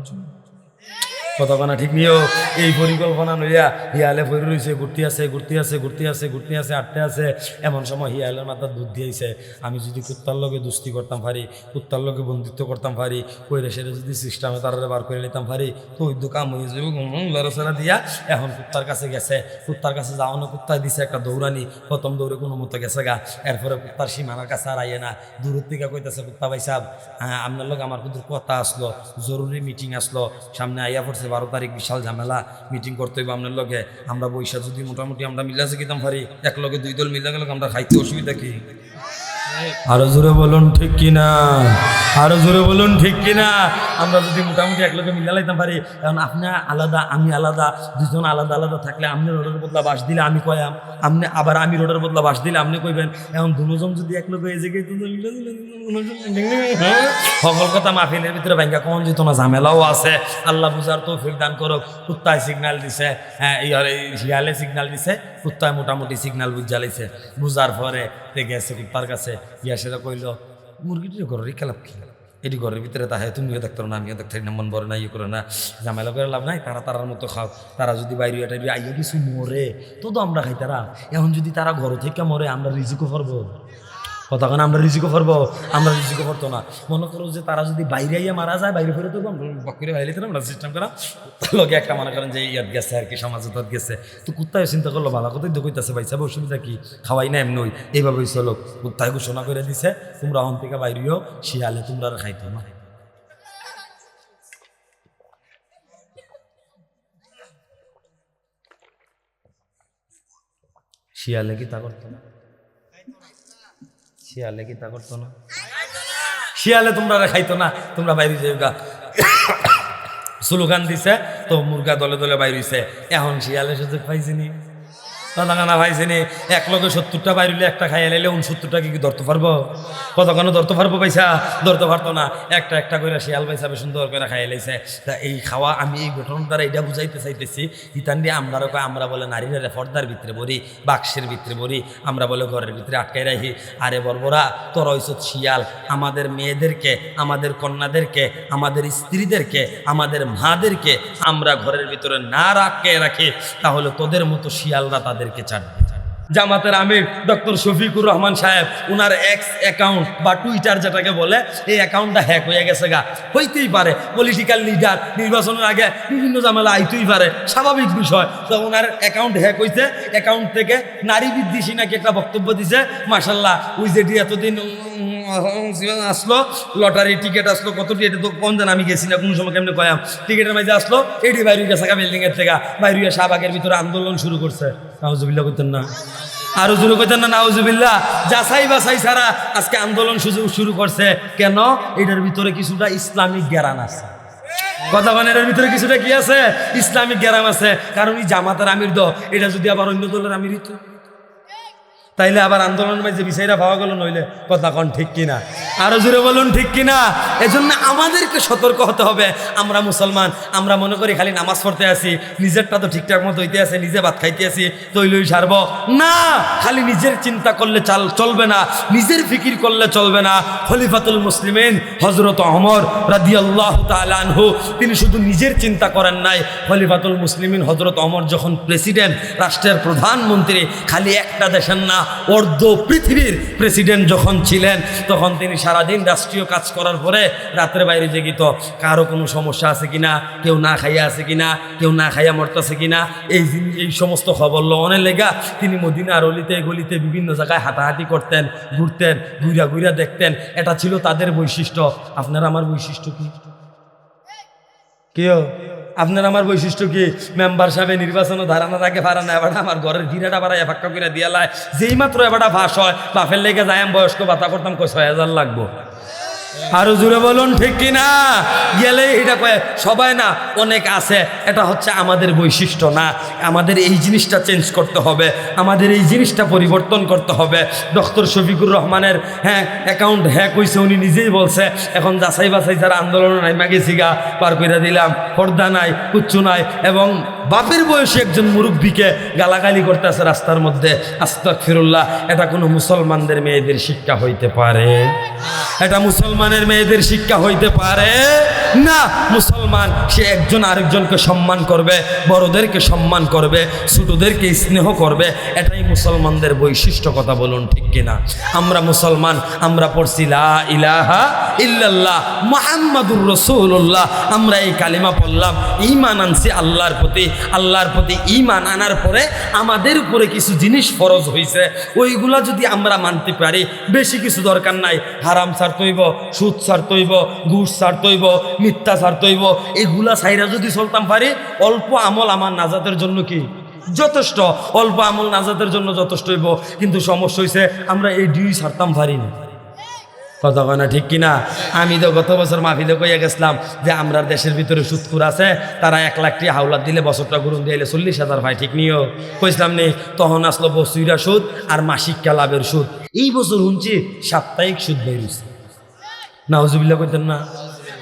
কতক্ষণা ঠিক নিও এই পরিকল্পনা নইয়া হিয়ালে ফের রয়েছে ঘুরতে আছে আটতে আছে। এমন সময় হিয়ালের মাথা দুধ দিয়েছে, আমি যদি কুত্তার লগে দুস্তি করতাম পারি, কুত্তার লগে বন্ধুত্ব করতাম পারি, কইরে সেটা যদি সিস্টেমে তারা বার করে নিতাম পারি, তো ওই দোকান হয়ে যাবে লড়াচড়া দিয়া। এখন কুত্তার কাছে গেছে, কুত্তার কাছে যাওয়ানো, কুত্তায় দিছে একটা দৌড়ানি, প্রথম দৌড়ে কোনো মতো গেছে গা। এরপরে কুত্তার সীমানার কাছে আর আইয়ে না, দূরের থেকে কইতেছে কুত্তা ভাই সাহেব, হ্যাঁ আপনার লোক আমার কিন্তু কথা আসলো, জরুরি মিটিং আসলো, সামনে আইয়া পড়ছে 12 তারিখ, বিশাল ঝামেলা, মিটিং করতে হইব আপনার লগে। আমরা বৈশা যদি মোটামুটি আমরা মিলাছে কিতাম পারি, এক লগে 2 দল মিলে গেলে আমরা খাইতে অসুবিধা কি? আরো জোরে বলুন ঠিক কিনা, আরো জোরে বলুন ঠিক কিনা। আমরা যদি মোটামুটি এক লগে মিলা লাইতাম পারি, কারণ আপনি আলাদা আমি আলাদা, দুজন আলাদা আলাদা থাকলে আপনি রোডের বদলা বাস দিলে আমি কয়াম, আপনি আবার আমি রোডের বদলা বাস দিলে আপনি কইবেন। এখন দুজন যদি এক লগে এই জায়গায় সকল কথা মাহফিলের ভিতরে ব্যাংকা কোন যেত না, ঝামেলাও আছে। আল্লাহ বুঝার তৌফিক দান করুক। কুত্তায় সিগন্যাল দিছে, হ্যাঁ শিয়ালে সিগন্যাল দিছে, কুত্তায় মোটামুটি সিগন্যাল বুঝালাইছে। বুঝার পরে গেছে কুত্তার কাছে, গিয়া সেটা কইল মুরগিটির ঘরের খেলাপ কি, এটি ঘরের ভিতরে তাহে তুমিও দেখতো না, আমিও দেখতে না, মন বড় না, ইয়ে করে না, ঝামেলা করে লাভ নাই। তারা তারার মতো খাও, তারা যদি বাইরে টাইরে আইয়া কিছু মরে তো আমরা খাই। তারা এখন যদি তারা ঘর থেকে মরে, আমরা রিজিকও পারবো কতক্ষণ, আমরা রিজিকও পারবো, আমরা রিজিকও পারতো না। মনে করো যে তারা যদি বাইরে আইয়া মারা যায়, বাইরে ফেরত বকরে বাইরে আমরা সিস্টেম করা লোকে একটা মনে করেন যে ইয়াদ গেছে আর কি, সমাজে তত গেছে। তো কুত্তায় চিন্তা করলো ভালো কথাই তো কইতাছে, ভাই সাহেব অসুবিধা কি, খাওয়াই না এমনি এইভাবেই চলো। কুত্তায় ঘোষণা করে দিছে, তোমরা অহন থেকে বাইরেও, শিয়ালে তোমরা আর খাইতো না। শিয়ালে কি তা করতো না? শিয়ালে কি তা করতো না? শিয়ালে তোমরা খাইতো না, তোমরা বাইরে যাইগা স্লোগান দিছে, তো মুরগা দলে দলে বাইর হইছে। এখন শিয়ালে সুযোগ পাইছিনি, দাদাখানা পাইছিনি। এক লগে 70টা বাইরে একটা খাইয়া লাইলে 69টা কি ধরতে পারবো? কতক্ষণ ধরতে পারবো? পয়সা ধরতে পারতো না। একটা একটা করে শিয়াল পয়সা সুন্দর করে খাইয়া লাইছে। তা এই খাওয়া, আমি এই ঘটনার দ্বারা এটা বুঝাইতে চাইতেছি, ইতান দিয়ে আমরা বলে নারীরা পর্দার ভিতরে বলি, বাক্সের ভিতরে বলি, আমরা বলে ঘরের ভিতরে আটকাই রাখি। আরে বর্বরা, তোর হইছত শিয়াল। আমাদের মেয়েদেরকে, আমাদের কন্যাদেরকে, আমাদের স্ত্রীদেরকে, আমাদের মাদেরকে আমরা ঘরের ভিতরে না রাখি, তাহলে তোদের মতো শিয়ালরা তাদেরকে ছাড়বে। জামাতের আমির ডক্টর শফিকুর রহমান সাহেব, উনার এক্স অ্যাকাউন্ট বা টুইটার যেটাকে বলে, এই অ্যাকাউন্টটা হ্যাক হয়ে গেছে গা। হইতেই পারে, পলিটিক্যাল লিডার, নির্বাচনের আগে বিভিন্ন ঝামেলা আইতেই পারে, স্বাভাবিক বিষয়। তো ওনার অ্যাকাউন্ট হ্যাক হয়েছে। অ্যাকাউন্ট থেকে নারী বিদ্বেষী নাকি একটা বক্তব্য দিছে। মাশাল্লাহ, ওই যেটি এতদিন আসলো, লটারি টিকিট আসলো, কতটি, এটা তো কোন জান আমি গেছি না কোনো সময়, কেমনি কয়াম, টিকিটের মাঝে আসলো, এটি বাইরে গেছে বিল্ডিং এর থেকে, বাইরে শাহবাগের ভিতরে আন্দোলন শুরু করছে। নাউজুবিল্লাহ কইতেন না, আরো জোরে কইতেন না নাউজুবিল্লাহ। যাচাই বাছাই ছাড়া আজকে আন্দোলন শুরু করছে কেন? এটার ভিতরে কিছুটা ইসলামিক জ্ঞান আছে। কথা মানে এটার ভিতরে কিছুটা কি আছে? ইসলামিক জ্ঞান আছে। কারণ এই জামাতের আমির দ, এটা যদি আবার অন্য দলের আমির হইতো, তাইলে আবার আন্দোলনের মাঝে বিষয়টা পাওয়া গেল, নইলে কথা কন ঠিক কিনা, আরো জোরে বলুন ঠিক কিনা। এজন্য আমাদেরকে সতর্ক হতে হবে। আমরা মুসলমান, আমরা মনে করি খালি নামাজ পড়তে আসি, নিজেরটা তো ঠিকঠাক মতো হইতে আছে, নিজে ভাত খাইতে আসি, তৈলই সারব না। খালি নিজের চিন্তা করলে চলবে না, নিজের ফিকির করলে চলবে না। খলিফাতুল মুসলিমিন হযরত ওমর রাদিয়াল্লাহু তাআলা আনহু, তিনি শুধু নিজের চিন্তা করেন নাই। খলিফাতুল মুসলিমিন হযরত ওমর যখন প্রেসিডেন্ট, রাষ্ট্রের প্রধানমন্ত্রী, খালি একটা দেশের না, অর্ধ পৃথিবীর প্রেসিডেন্ট যখন ছিলেন, তখন তিনি সারাদিন রাষ্ট্রীয় কাজ করার পরে রাত্রে বাইরে যেত, কারো কোনো সমস্যা আছে কিনা, কেউ না খাইয়া আছে কিনা, কেউ না খাইয়া মরতেছে কিনা, এই সমস্ত খবর লওয়ানের লেগা তিনি মদিনার অলিতে গলিতে বিভিন্ন জায়গায় হাঁটাহাঁটি করতেন, ঘুরতেন, ঘুরা দেখতেন। এটা ছিল তাদের বৈশিষ্ট্য। আপনার আমার বৈশিষ্ট্য কি? কেউ আপনার আমার বৈশিষ্ট্য কি? মেম্বার সাহেব নির্বাচনও ধারণার আগে ভাড়া না, এবার আমার ঘরের গিরাটা ভাড়া ফাঁকা করে দিয়া লাই, যেই মাত্র এবারটা ফাঁস হয়, বাপের লেগে যাই আমি বয়স্ক ভাতা করতাম, 6,000 লাগবো। আরো জোরে বলুন ঠিক কিনা। গেলে এটা কয়ে সবাই না, অনেক আছে। এটা হচ্ছে আমাদের বৈশিষ্ট্য না। আমাদের এই জিনিসটা চেঞ্জ করতে হবে, আমাদের এই জিনিসটা পরিবর্তন করতে হবে। ডক্টর শফিকুর রহমানের অ্যাকাউন্ট হ্যাক হয়েছে, উনি নিজেই বলছে। এখন যাচাই বাছাই যারা আন্দোলন নাই, মাগে সিগা পার করে দিলাম, পর্দা নাই, কুচ্ছু নাই, এবং বাপের বয়সী একজন মুরব্বীকে গালাগালি করতেছে রাস্তার মধ্যে, আস্তাগফিরুল্লাহ। এটা কোনো মুসলমানদের মেয়েদের শিক্ষা হইতে পারে? এটা মুসলমানের মেয়েদের শিক্ষা হইতে পারে না। মুসলমান সে একজন আরেকজনকে সম্মান করবে, বড়দেরকে সম্মান করবে, ছোটদেরকে স্নেহ করবে, এটাই মুসলমানদের বৈশিষ্ট্য। কথা বলুন ঠিক কিনা? আমরা মুসলমান, আমরা পড়ছি লা ইলাহা ইল্লাল্লাহ মুহাম্মাদুর রাসূলুল্লাহ, আমরা এই কালিমা পড়লাম, ঈমান আনছি আল্লাহর প্রতি। আল্লাহর প্রতি ঈমান আনার পরে আমাদের উপরে কিছু জিনিস ফরজ হয়েছে, ওইগুলা যদি আমরা মানতে পারি, বেশি কিছু দরকার নাই। হারাম ছাড়তে হইব, সুদ ছাড়তে হইব, ঘুষ ছাড়তে হইব, মিথ্যা ছাড়তে হইব, এগুলা ছাইরা যদি চলতাম পারি, অল্প আমল আমার নাজাতের জন্য কি যথেষ্ট। অল্প আমল নাজাতের জন্য যথেষ্ট হইব। কিন্তু সমস্যা হয়েছে আমরা এই দুই ছাড়তাম পারি না। কথা কয় না ঠিক কিনা? আমি তো গত বছর মাহফিলে কইয়া গেছিলাম যে আমরা দেশের ভিতরে সুদখোর আছে, তারা 1 লাখ টাকা হাওলাত দিলে বছরটা ঘুরুন দিয়ে 40,000 ভাই, ঠিক নিও কইছিলাম নি? তখন আসলো বছুইরা সুদ আর মাসিক লাভের সুদ। এই বছর শুনছি সাপ্তাহিক সুদ বেরিয়েছে। নাউজুবিল্লাহ কইতেন না?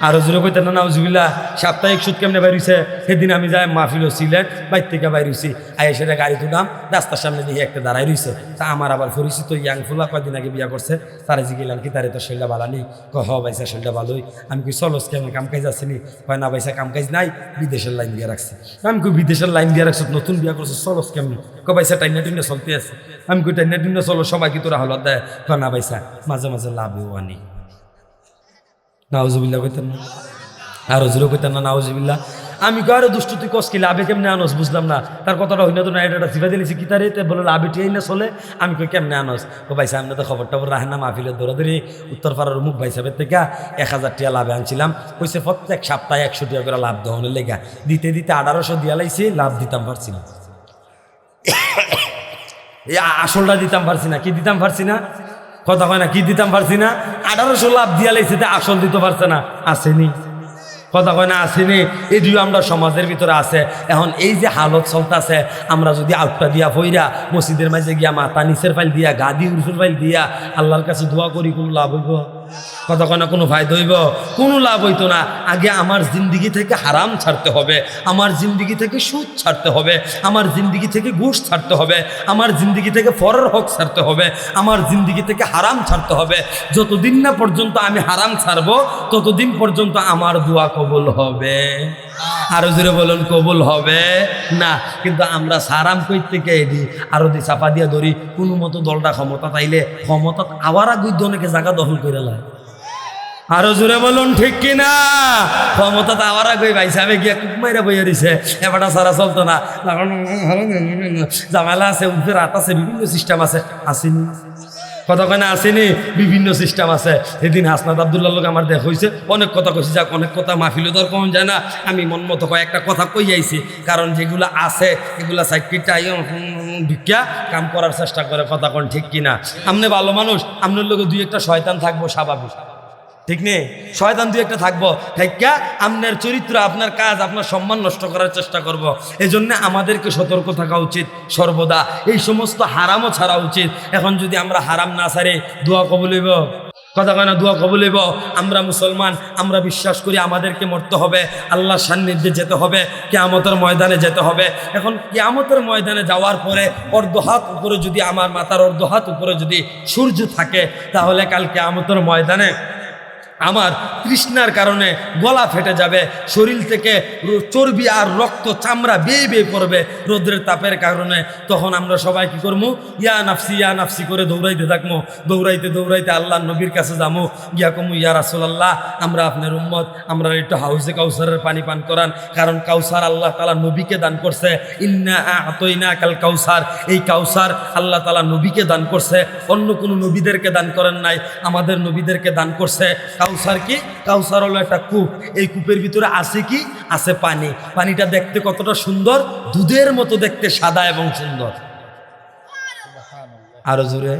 আরো জোরে কইতেন না নাউজুবিল্লাহ? সাপ্তাহিক সুদ কেমনে বাইরেছে? সেদিন আমি যাই মাহফিল সিলেট, বাইর থেকে বাইরেছি, আইয়া সেটা গাড়ি তুলাম, রাস্তার সামনে দিয়ে একটা দাঁড়াই রয়েছে। তা আমার আবার পরিচিত ইয়াং ফুলা কয়দিন আগে বিয়া করছে, তারা জিগেলাম কি তারে তো শরীরটা ভালো নেই? হ বাইসা শরীরটা ভালোই। আমি কি চলস কেমন কাম কাজ আসেনি? কয় না বাইসা কাম কাজ নাই, বিদেশের লাইন দিয়ে রাখছে। আমি কই বিদেশের লাইন দিয়ে রাখছো, নতুন বিয়া করছো, চলস কেমনি? কয় বাইসা টাইনা টুইনা চলতে আছে। আমি কই টাইনা টুইনা চলো, সবাই কি তোরা হালত দেয়? কয় না বাইসা মাঝে মাঝে লাভও আনি। নাউজুবিল্লাহ কইতেন না? আরো জোরে কইতেন না নাউজুবিল্লাহ? আমি কই আরো দুষ্টু তুই কস কি লাভে কেমনে আনস? বুঝলাম না তার কথাটা হইনা তো না, এটা সিফা দিয়েছি কি তারে বলে লাভে টিয়াই না চলে। আমি কই কেমনে আনস? ও ভাই সাহেব তো খবর টবর রাখেন না, মাহফিলের দৌড়াদৌড়ি উত্তরপাড়ার মুখ ভাই সাহেবের থেকে 1000 টাকা লাভে আনছিলাম। কইছে প্রত্যেক সপ্তাহে 100 টাকা করে লাভ দেওয়ানের লেগা, দিতে দিতে 1800 দিয়া লাইছি, লাভ দিতাম পারছি না। এই আসলটা দিতাম পারছি না। কি দিতাম পারছি না? কথা হয় না, কি দিতাম পারছি না? 1800 লাভ দিয়া লাইছে, আসল দিতে পারছে না। আসেনি? কথা কয় না আসেনি? এটিও আমরা সমাজের ভিতরে আছে। এখন এই যে হালত চলতেছে, আমরা যদি আউটটা দিয়া ফইরা মসজিদের মাঝে গিয়া মাথা নিচের ফাইল দিয়া, গা দিয়ে উরুফের ফাইল দিয়া আল্লাহর কাছে দোয়া করি, কোনো লাভ হইব? কথা কয় না, কোনো ফায়দা হইব? কোনো লাভ হইতো না। আগে আমার জিন্দিগি থেকে হারাম ছাড়তে হবে, আমার জিন্দিগি থেকে সুদ ছাড়তে হবে, আমার জিন্দিগি থেকে ঘুষ ছাড়তে হবে, আমার জিন্দিগি থেকে ফরের হক ছাড়তে হবে, আমার জিন্দিগি থেকে হারাম ছাড়তে হবে। যতদিন না পর্যন্ত আমি হারাম ছাড়বো, ততদিন পর্যন্ত আমার দোয়া কবুল হবে। আরো জোরে বলুন, কবুল হবে না। কিন্তু আমরা সারাম কই থেকে এদি আরো দি চাপা দিয়া ধরি, কোনো মতো দলটা ক্ষমতা পাইলে ক্ষমতা আবার আগুই অনেকে জায়গা দখল করে লাই। আরো জোরে বলুন ঠিক কিনা? ক্ষমতা তো আবার আগে ভাই সাহেব গিয়া কুক মাইরা বইয়া দিছে, এবারটা সারা চলতো না, জামেলা আছে, উঠে রাত আছে, বিভিন্ন সিস্টেম আছে। আসেনি? কথা কয় না আসেনি? বিভিন্ন সিস্টেম আছে। সেদিন হাসনাত আব্দুল্লাহ লোক আমার দেখ হয়েছে, অনেক কথা কইছি, যাক অনেক কথা মাহফিলে তো আর কম যায় না। আমি মন মতো কয়েকটা কথা কই আইছি, কারণ যেগুলো আছে এগুলা সাইডটা ভিক্ষা কাম করার চেষ্টা করে। কথা কোন ঠিক কিনা? আপনি ভালো মানুষ, আপনার লোকে 2-1টা শয়তান থাকবো, স্বাভাবিক, ঠিক নেই? শয়তান 2-1টা থাকবো, থাইকা আপনার চরিত্র, আপনার কাজ, আপনার সম্মান নষ্ট করার চেষ্টা করব। এজন্য আমাদেরকে সতর্ক থাকা উচিত সর্বদা। এই সমস্ত হারামও ছাড়া উচিত। এখন যদি আমরা হারাম না ছাড়ে, দোয়া কবুল হইব? কথা কয় না, দোয়া কবুল হইব? আমরা মুসলমান, আমরা বিশ্বাস করি আমাদেরকে মরতে হবে, আল্লাহর সান্নিধ্যে যেতে হবে, কিয়ামতের ময়দানে যেতে হবে। এখন কিয়ামতের ময়দানে যাওয়ার পরে অর্ধ হাত উপরে যদি, আমার মাথার অর্ধ হাত উপরে যদি সূর্য থাকে, তাহলে কাল কিয়ামতের ময়দানে আমার তৃষ্ণার কারণে গলা ফেটে যাবে, শরীর থেকে চর্বি আর রক্ত চামড়া বেয়ে বেয়ে পড়বে রোদ্রের তাপের কারণে। তখন আমরা সবাই কি করবো? ইয়া নাফসি করে দৌড়াইতে থাকবো। দৌড়াইতে দৌড়াইতে আল্লাহ নবীর কাছে যাবো, গিয়া কমু ইয়া রাসূলুল্লাহ, আমরা আপনার উম্মত, আমরা একটু হাউজে কাউসারের পানি পান করান। কারণ কাউসার আল্লাহ তাআলা নবীকে দান করছে, ইন্না আ'তাইনাকাল কাউসার। এই কাউসার আল্লাহ তাআলা নবীকে দান করছে, অন্য কোনো নবীদেরকে দান করেন নাই, আমাদের নবীদেরকে দান করছে। কাউসার কি? কাউসার হলো একটা কূপ। এই কূপের ভিতরে আছে কি? আছে পানি। পানিটা দেখতে কতটা সুন্দর, দুধের মতো দেখতে, সাদা এবং সুন্দর। আরো জোরে।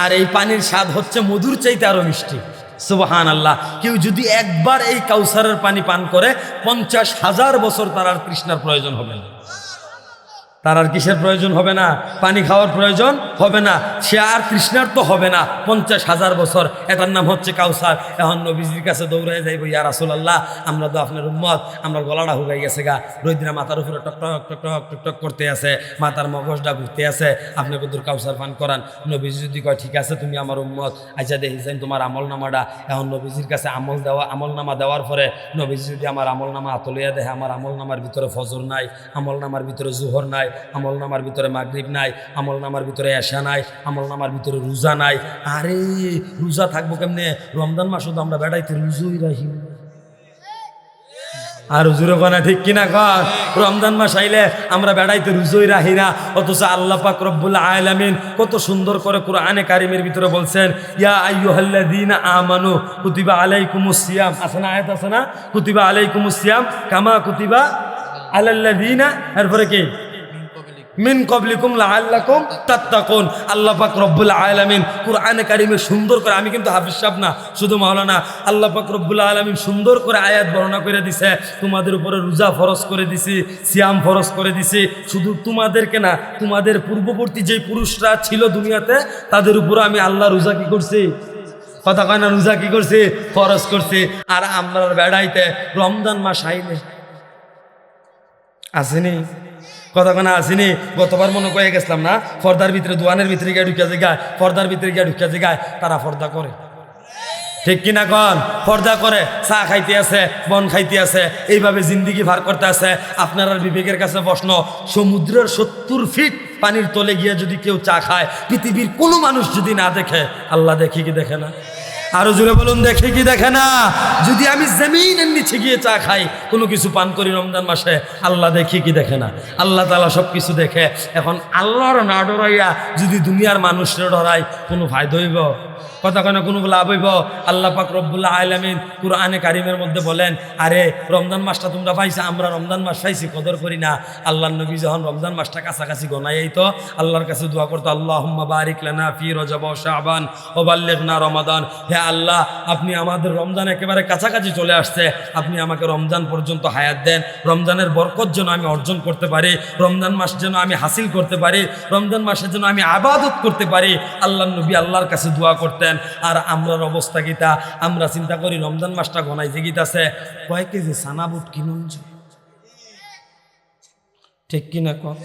আর এই পানির স্বাদ হচ্ছে মধুর চাইতে আরো মিষ্টি। সুবহানাল্লাহ। কেউ যদি একবার এই কাউসারের পানি পান করে, 50,000 বছর তার আর তৃষ্ণার প্রয়োজন হবে না। তার আর কিসের প্রয়োজন হবে না? পানি খাওয়ার প্রয়োজন হবে না, সে আর তৃষ্ণার তো হবে না 50,000 বছর। এটার নাম হচ্ছে কাউসার। এখন নবীজির কাছে দৌড়ায় যাইব, ইয়া রাসূলুল্লাহ, আমরা তো আপনার উম্মত, আমরা গলাটা হুগাই গেছে গা, রোদ্রা মাথার উপরে টক টক টক টক টক টক করতে আছে, মাথার মগজটা ঘুরতে আছে, আপনি কত কাউসার পান করান। নবীজি যদি কয় ঠিক আছে তুমি আমার উম্মত, আচ্ছা দেখেছেন তোমার আমল নামাটা। এখন নবীজির কাছে আমল নামা দেওয়ার পরে নবীজি যদি আমার আমল নামা আতলিয়া দেখে, আমার আমল নামার ভিতরে ফজর নাই, আমল নামার ভিতরে জোহর নাই, আমল নামার ভিতরে মাগরিব নাই, আমল নামার ভিতরে এশা নাই, আমল নামার ভিতরে রোজা নাই। আরে রোজা থাকবো কেমনে? রমজান মাসও তো আমরা বেড়াইতে রোজই রাখি। আর হুজুরে বানা ঠিক কিনা কর? রমজান মাস আইলে আমরা বেড়াইতে রোজই রাখি না, অথচ আল্লাহ পাক রব্বুল আলামিন কত সুন্দর করে কোরআনে কারিমের ভিতরে বলছেন, ইয়া আইয়ুহাল্লাযীনা আমানু কুতিবা আলাইকুমুস সিয়াম। আছে না আয়াত? আছে না? কুতিবা আলাইকুমুস সিয়াম কামা কুতিবা আলাল্লাযীনা, এরপরে কি? মিন কবলিকুম লাআল্লাকুম তাত্তাকুন। আল্লাহ পাক রব্বুল আলামিন কোরআনে কারিমে সুন্দর করে, আমি কিন্তু হাফিজ সাহেব না, শুধু মাওলানা, আল্লাহ পাক রব্বুল আলামিন সুন্দর করে আয়াত বর্ণনা করে দিছে। তোমাদের উপরে রোজা ফরজ করে দিছি, সিয়াম ফরজ করে দিছি। শুধু তোমাদেরকে না, তোমাদের পূর্ববর্তী যে পুরুষরা ছিল দুনিয়াতে, তাদের উপরে আমি আল্লাহ রোজা কি করছি? কথা কয় না? রোজা কি করছি? ফরজ করছি। আর আমরা বেড়াইতে রমজান মাস আইলে আসেনি, কথা কেনা আসেনি। গতবার মনে করে গেছিলাম না, পর্দার ভিতরে দোয়ানের ভিতরে গিয়ে ঢুকিয়া জায়গায়, পর্দার ভিতরে গিয়ে ঢুকিয়া জায়গায় তারা পর্দা করে, ঠিক কিনা কন? পর্দা করে, চা খাইতে আছে, বন খাইতে আছে, এইভাবে জিন্দিগি ভার করতে আছে। আপনার আর বিবেকের কাছে প্রশ্ন, সমুদ্রের 70 ফিট পানির তলে গিয়ে যদি কেউ চা খায়, পৃথিবীর কোনো মানুষ যদি না দেখে, আল্লাহ দেখে কি দেখে না? আরো জোরে বলুন, দেখে কি দেখে না? যদি আমি জমিনের নিচে গিয়ে চা খাই, কোনো কিছু পান করি রমজান মাসে, আল্লাহ দেখি কি দেখে না? আল্লাহ তাআলা সব কিছু দেখে। এখন আল্লাহর না ডরাইয়া যদি দুনিয়ার মানুষরা ডরাই, কোনো ফায়দা হইব? কথা কেন? কোনো লাভ হইব? আল্লাহ পাক রব্বুল আলামিন কুরআনে কারিমের মধ্যে বলেন, আরে রমজান মাসটা তোমরা পাইছো, আমরা রমজান মাস পাইছি, কদর করি না। আল্লাহর নবী যখন রমজান মাসটা কাছাকাছি গনাই তো আল্লাহর কাছে দোয়া করতো, আল্লাহুম্মা বারিক লানা ফি রজব ওয়া শাবান ওয়া বাল্লিগনা রমাদান। হে আল্লাহ, আপনি আমাদের রমজান একেবারে কাছাকাছি চলে আসছে, আপনি আমাকে রমজান পর্যন্ত হায়াত দেন, রমজানের বরকত যেন আমি অর্জন করতে পারি, রমজান মাস যেন আমি হাসিল করতে পারি, রমজান মাসে যেন আমি ইবাদত করতে পারি। আল্লাহর নবী আল্লাহর কাছে দোয়া করতেন। আর আমরার অবস্থা গীতা, আমরা চিন্তা করি রমজান মাসটা গনাইছে গীতাছে, কয় কেজি সানা বুট কিনুন, ঠিক কিনা কয়?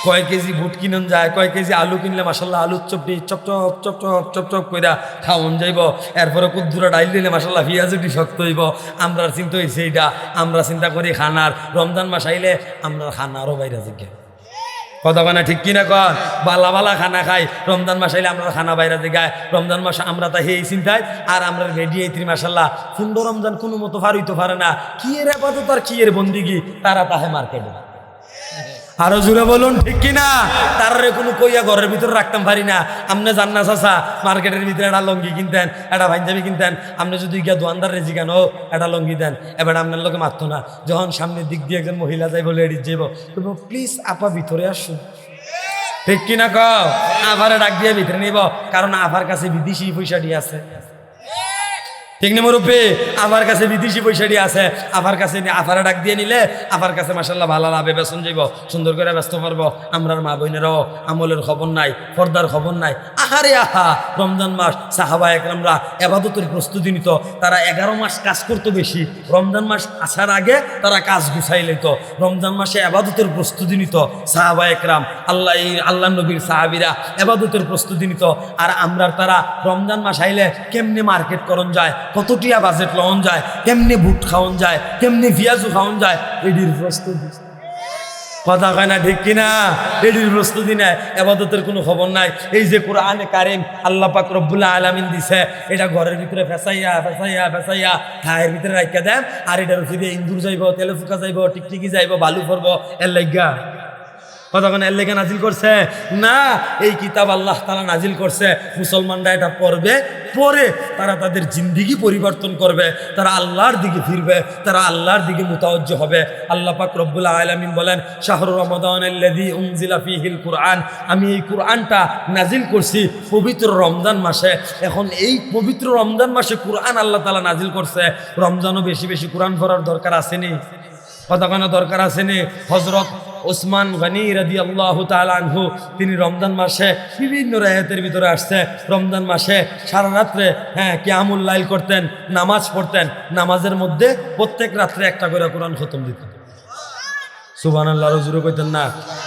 কয় কেজি বুট কিনুন যায়, কয় কেজি আলু কিনলে মাসাল্লাহ আলুর চপটি চপচপ চপচপ চপচপ কইরা খাওন যাইব, এরপরে কুদ্দুরা ডাইল দিলে মাসাল্লাহ পেঁয়াজটি শক্ত হইব। আমরা চিন্তা হয়েছে এইটা, আমরা চিন্তা করি খানার। রমজান মাস আইলে আমরা খানারও বাইরে জিজ্ঞাসা, কথা কানা ঠিক কিনা কন? বালা বালা খানা খাই, রমজান মাস আইলে আমরা খানা বাইরে গায়। রমজান মাস আমরা তা এই চিন্তায়, আর আমরা রেডি হইত্রি মাসাল্লাহ 15 রমজান কোনো মতো ফারুইতে পারে না, কি এর আপাতত আর কি এর বন্দিগি, তারা তাহে মার্কেটে। আরো জুড়ে বলুন, ঠিক কিনা? তারে কোনো কইয়া ঘরের ভিতরে রাখতাম পারি না। আপনি জান্না চাষা মার্কেটের ভিতরে একটা লঙ্গি কিনতেন, একটা পাঞ্জাবি কিনতেন, আপনি যদি গিয়া দোয়ানদার রেজি কেন একটা লঙ্গি দেন, এবার আপনার লোকে মারতো না। যখন সামনের দিক দিয়ে একজন মহিলা যাইব, লেডিস যাইব, প্লিজ আপা ভিতরে আসুন, ঠিক কিনা কও? আভারে ডাক দিয়ে ভিতরে নিব, কারণ আভার কাছে বিদেশি পয়সাটি আছে, ঠিক না মুরব্বী? আমার কাছে বিদেশি পয়সাটি আছে, আফার কাছে আফারে ডাক দিয়ে নিলে আফার কাছে মাসাল্লাহ ভালো লাভে বেতন যাইব, সুন্দর করে ব্যস্ত পারবো। আমরার মা বোনেরাও আমলের খবর নাই, পর্দার খবর নাই। আহারে আহা, রমজান মাস সাহাবা একরামরা ইবাদতের প্রস্তুতি নিত, তারা 11 মাস কাজ করতো বেশি, রমজান মাস আসার আগে তারা কাজ গুছাই লইত, রমজান মাসে ইবাদতের প্রস্তুতি নিত সাহাবা একরাম, আল্লাহ নবীর সাহাবীরা ইবাদতের প্রস্তুতি নিত। আর আমরার তারা রমজান মাস আইলে কেমনে মার্কেট করন যায়, কতটিয়া বাজেট লওন যায়, কেমনে বুট খাওয়ান যায়, কেমনে পেঁয়াজু খাওয়ান যায়, এটির প্রস্তুতি। কথা কয় না ঠিক কিনা? এটির প্রস্তুতি নেয়, ইবাদতের কোনো খবর নাই। এই যে কোরআনে কারিম আল্লাহ পাক রব্বুল আলামিন দিছে, এটা ঘরের ভিতরে ফেসাইয়া ফেসাইয়া ফেসাইয়া খায়ের ভিতরে রাখিয়া দেন, আর এটার ভিতরে ইন্দুর যাইব, তেলে ফুকা যাইব, টিকটিকি যাইব, বালু পড়ব, এর লাইগা। কতক্ষণ এর লেগে নাজিল করছে না, এই কিতাব আল্লাহ তাআলা নাজিল করছে, মুসলমানরা এটা পড়বে, পরে তারা তাদের জিন্দিগি পরিবর্তন করবে, তারা আল্লাহর দিকে ফিরবে, তারা আল্লাহর দিকে মুতাওয়াজ্জিহ হবে। আল্লাহ পাক রব্বুল আলামিন বলেন, শাহরু রমাদানাল্লাযী উনজিলা ফীহিল কুরআন, আমি এই কুরআনটা নাজিল করছি পবিত্র রমজান মাসে। এখন এই পবিত্র রমজান মাসে কুরআন আল্লাহ তাআলা নাজিল করছে, রমজানও বেশি বেশি কুরআন পড়ার দরকার আসেনি? কতক্ষণ দরকার আসেনি? হযরত ওসমান গনি রাদিয়াল্লাহু তাআলা আনহু তিনি রমজান মাসে বিভিন্ন রায়াতের ভিতরে আসছে রমজান মাসে সারা রাত্রে কিয়ামুল লাইল করতেন, নামাজ পড়তেন, নামাজের মধ্যে প্রত্যেক রাত্রে একটা করে কোরআন খতম দিতেন। সুবহানাল্লাহ, রজুরে কইতেন না।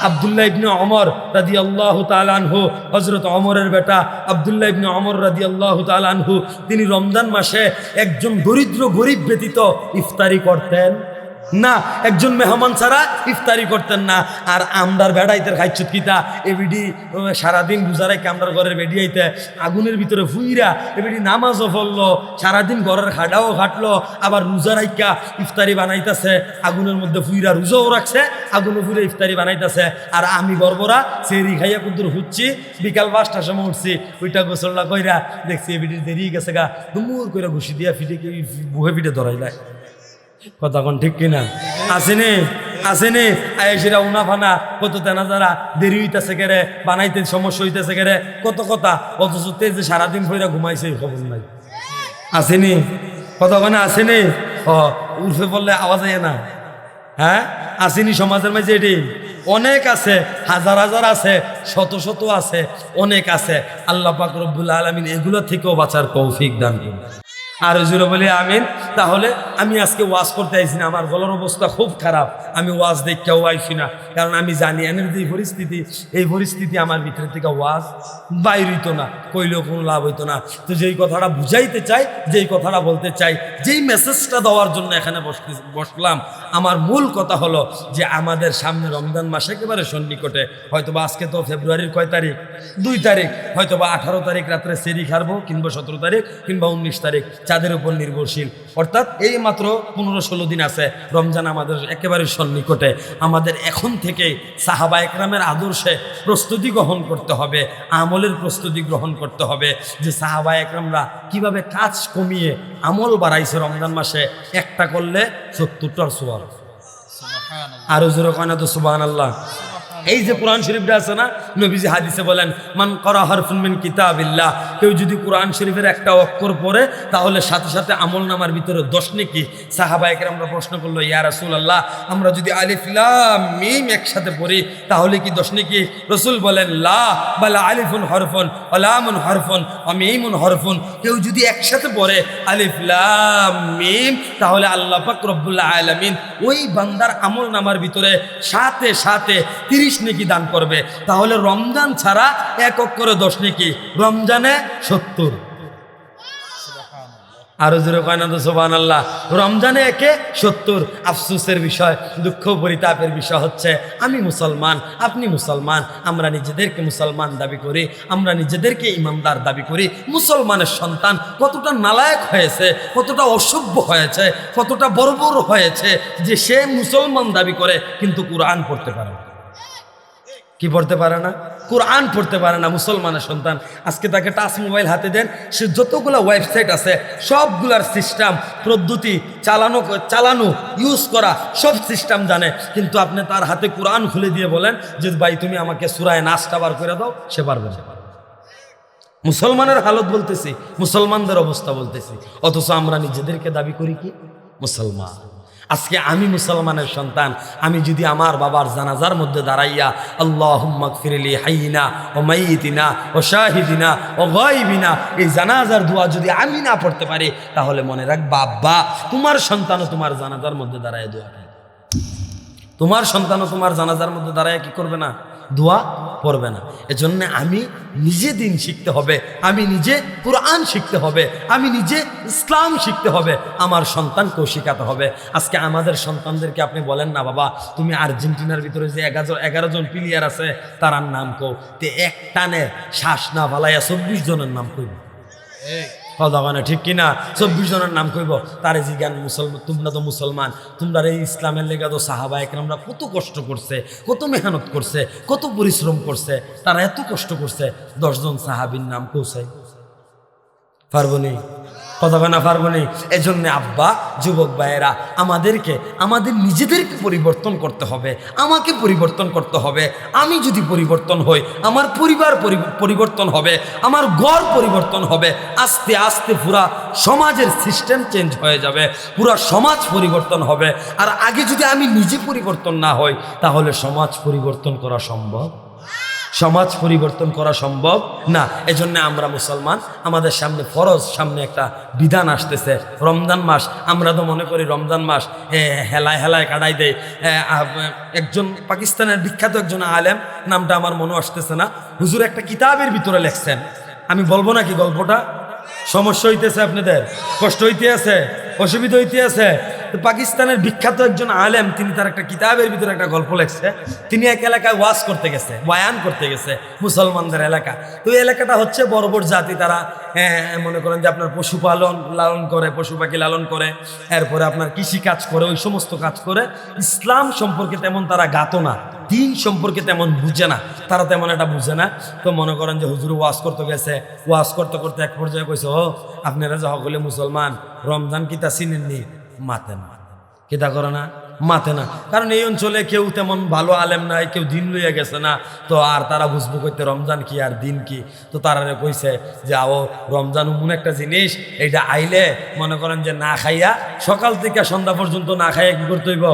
আব্দুল্লাহ ইবনে ওমর রাদিয়াল্লাহু তাআলা আনহু, হযরত ওমরের বেটা আব্দুল্লাহ ইবনে ওমর রাদিয়াল্লাহু তাআলা আনহু তিনি রমজান মাসে একজন দরিদ্র গরিব ব্যতীত ইফতারি করতেন না, একজন মেহমান ছাড়া ইফতারি করতেন না। আর আমরার বেড়াইতে খাইছত কিতা এবিডি সারাদিন রোজা রেখে আমরার ঘরের বেডিয়াইতে আগুনের ভিতরে ফুইরা এবিডি নামাজও পড়লো, সারাদিন ঘরের খাডাও খাটলো, আবার রোজা রাইকা ইফতারি বানাইতেছে, আগুনের মধ্যে ফুইরা রোজাও রাখছে, আগুনে ফুইরা ইফতারি বানাইতেছে। আর আমি বর্বরা সেরি খাইয়া কুদুর হুচ্ছি, বিকাল 5টার সময় উঠছি, ওইটা গোসলটা কইরা দেখছি এবিডি দেরি গেছে গা, দুমুর করে ঘুষি দিয়া ফিটে বুহে ফিটে ধরাইলায়। কথা কোন ঠিক কিনা? আসেনি আসেনি আয়েশিরা উনাফানা কত তেনা যারা দেরি হইতেছে কেরে, বানাইতে সমস্যা হইতেছে কেরে, কত কথা, অথচ যে সারাদিন ফইরা ঘুমাইছে খবর নাই। আসেনি কথা কোন আসেনি? উর্ফে বললে আওয়াজ হয় না। হ্যাঁ আসেনি সমাজের মাঝে এটি অনেক আছে, হাজার হাজার আছে, শত শত আছে, অনেক আছে। আল্লাহ পাক রব্বুল আলামিন এগুলো থেকেও বাঁচার তৌফিক দান করুন। আর জোরে বলি আমিন। তাহলে আমি আজকে ওয়াজ করতে আইছি না, আমার গলার অবস্থা খুব খারাপ, আমি ওয়াজ দেখতেও আইছি না, কারণ আমি জানি এনের যে পরিস্থিতি, এই পরিস্থিতি আমার ভিতরে থেকে ওয়াজ বাইর হইতো না, কইলেও কোনো লাভ হইতো না। তো যেই কথাটা বুঝাইতে চাই, যেই কথাটা বলতে চাই, যেই মেসেজটা দেওয়ার জন্য এখানে বসলাম, আমার মূল কথা হলো যে আমাদের সামনে রমজান মাস একেবারে সন্নিকটে। হয়তোবা আজকে তো ফেব্রুয়ারির কয় তারিখ? 2 তারিখ। হয়তোবা 18 তারিখ রাত্রে সেরি খারবো, কিংবা 17 তারিখ, কিংবা 19 তারিখ, চাঁদের উপর নির্ভরশীল। অর্থাৎ এই মাত্র 15-16 দিন আছে রমজান আমাদের একেবারে সন্নিকটে। আমাদের এখন থেকে সাহাবা একরামের আদর্শে প্রস্তুতি গ্রহণ করতে হবে, আমলের প্রস্তুতি গ্রহণ করতে হবে, যে সাহাবা একরামরা কিভাবে কাজ কমিয়ে আমল বাড়াইছে রমজান মাসে। একটা করলে 70টার সওয়াব। আরো জোরে কয় না তো সুবহানাল্লাহ। এই যে কোরআন শরীফটা আছে না, নবীজি হাদিসে বলেন মান ক্বারা হারফুন মিন কিতাবিল্লাহ, কেউ যদি কোরআন শরীফের একটা অক্ষর পড়ে তাহলে সাথে সাথে আমল নামার ভিতরে 10 নেকি। সাহাবায়ে কেরামরা প্রশ্ন করলো, ইয়া রাসূলুল্লাহ, আমরা যদি আলিফ লাম মিম একসাথে পড়ি তাহলে কি 10 নেকি? রাসূল বলেন লা বাল আলিফুন হরফুন ওয়া লামুন হরফুন ওয়া মিমুন হরফুন। কেউ যদি একসাথে পড়ে আলিফ লাম মিম, তাহলে আল্লাহ পাক রব্বুল আলামিন ওই বান্দার আমল নামার ভিতরে সাথে সাথে 30 নেকি দান করবে। তাহলে রমজান ছাড়া এক অক্ষরে 10 নেকি, রমজানে 70। আরো জোরে কয় না তো সুবহানাল্লাহ। রমজানে একে 70। আফসোসের বিষয়, দুঃখ পরিতাপের বিষয় হচ্ছে আমি মুসলমান, আপনি মুসলমান, আমরা নিজেদেরকে মুসলমান দাবি করি, আমরা নিজেদেরকে ইমানদার দাবি করি। মুসলমানের সন্তান কতটা নালায়েক হয়েছে, কতটা অসভ্য হয়েছে, কতটা বর্বর হয়েছে যে সে মুসলমান দাবি করে কিন্তু কোরআন পড়তে পারে না। কি পড়তে পারে না? কোরআন পড়তে পারে না মুসলমানের সন্তান। আজকে তাকে টাচ মোবাইল হাতে দেন, সে যতগুলো ওয়েবসাইট আছে সবগুলার সিস্টেম পদ্ধতি চালানো ইউজ করা সব সিস্টেম জানে, কিন্তু আপনি তার হাতে কোরআন খুলে দিয়ে বলেন যে ভাই তুমি আমাকে সূরা নাসটা বার করে দাও, সে পারবে না। মুসলমানের হালত বলতেছি, মুসলমানদের অবস্থা বলতেছি, অথচ আমরা নিজেদেরকে দাবি করি কি মুসলমান। আজকে আমি মুসলমানের সন্তান, আমি যদি আমার বাবার জানাজার মধ্যে দাঁড়াইয়া আল্লাহুম্মা গফিরলি হাইয়িনা ওয়া মাইয়িতিনা ওয়া শাহিদিনা ওয়া গায়বিনা এই জানাজার দোয়া যদি আমি না পড়তে পারি, তাহলে মনে রাখ বাবা, তোমার সন্তানও তোমার জানাজার মধ্যে দাঁড়ায় দোয়া করে। তোমার সন্তানও তোমার জানাজার মধ্যে দাঁড়ায় কি করবে না? দোয়া পড়বে না। এজন্য আমি নিজে দিন শিখতে হবে, আমি নিজে কোরআন শিখতে হবে, আমি নিজে ইসলাম শিখতে হবে, আমার সন্তানকেও শেখাতে হবে। আজকে আমাদের সন্তানদেরকে আপনি বলেন না বাবা তুমি আর্জেন্টিনার ভিতরে যে 11 জন প্লেয়ার আছে তার নাম কও, তে এক টানে শ্বাস না ভালাইয়া 24 জনের নাম কইব। কথা মানে ঠিক কিনা? 24 জনের নাম কইব। তারে জিজ্ঞান মুসলমান, তোমরা তো মুসলমান, তোমরা এই ইসলামের লেগে তো সাহাবা একরামরা কত কষ্ট করছে, কত মেহনত করছে, কত পরিশ্রম করছে, তারা এত কষ্ট করছে, 10 জন সাহাবীর নাম কৌসাই পারবো নি? কথা না পারবো নি। এজন্য আব্বা, যুবক ভাইয়েরা, আমাদেরকে আমাদের নিজেদেরকে পরিবর্তন করতে হবে, আমাকে পরিবর্তন করতে হবে। আমি যদি পরিবর্তন হই, আমার পরিবার পরিবর্তন হবে, আমার ঘর পরিবর্তন হবে, আস্তে আস্তে পুরা সমাজের সিস্টেম চেঞ্জ হয়ে যাবে, পুরা সমাজ পরিবর্তন হবে। আর আগে যদি আমি নিজে পরিবর্তন না হই, তাহলে সমাজ পরিবর্তন করা সম্ভব? সমাজ পরিবর্তন করা সম্ভব না। এজন্য আমরা মুসলমান, আমাদের সামনে ফরজ, সামনে একটা বিধান আসতেছে, রমজান মাস। আমরা তো মনে করি রমজান মাস হেলায় হেলায় কাটাই দেয়। একজন পাকিস্তানের বিখ্যাত একজন আলেম, নামটা আমার মনে আসতেছে না, হুজুর একটা কিতাবের ভিতরে লেখছেন। আমি বলবো নাকি গল্পটা? সমস্যা হইতেছে আপনাদের? কষ্ট হইতে আছে? অসুবিধা হইতে আছে? পাকিস্তানের বিখ্যাত একজন আলেম, তিনি তার একটা কিতাবের ভিতরে একটা গল্প লেখছে। তিনি এক এলাকায় ওয়াজ করতে গেছে, বয়ান করতে গেছে, মুসলমানদের এলাকা। তো এই এলাকাটা হচ্ছে বর্বর জাতি। তারা মনে করেন যে আপনার পশুপালন লালন করে, পশু পাখি লালন করে, এরপরে আপনার কৃষি কাজ করে, ওই সমস্ত কাজ করে। ইসলাম সম্পর্কে তেমন তারা গাতো না, দিন সম্পর্কে তেমন বুঝে না, তারা তেমন এটা বুঝে না। তো মনে করেন যে হুজুর ওয়াজ করতে গেছে, ওয়াজ করতে করতে এক পর্যায়ে কইছে, ও আপনারা যা সকলে মুসলমান, রমজান কিতা চিনেননি? মাতে না। কিতা করে না? মাতে না। কারণ এই অঞ্চলে কেউ তেমন ভালো আলেম নাই, কেউ দিন লইয়া গেছে না, তো আর তারা বুঝবো করতে রমজান কি আর দিন কি। তো তারা কইছে যে আও রমজান এমন একটা জিনিস, এইটা আইলে মনে করেন যে না খাইয়া সকাল থেকে সন্ধ্যা পর্যন্ত না খাইয়া কি করতে হইব?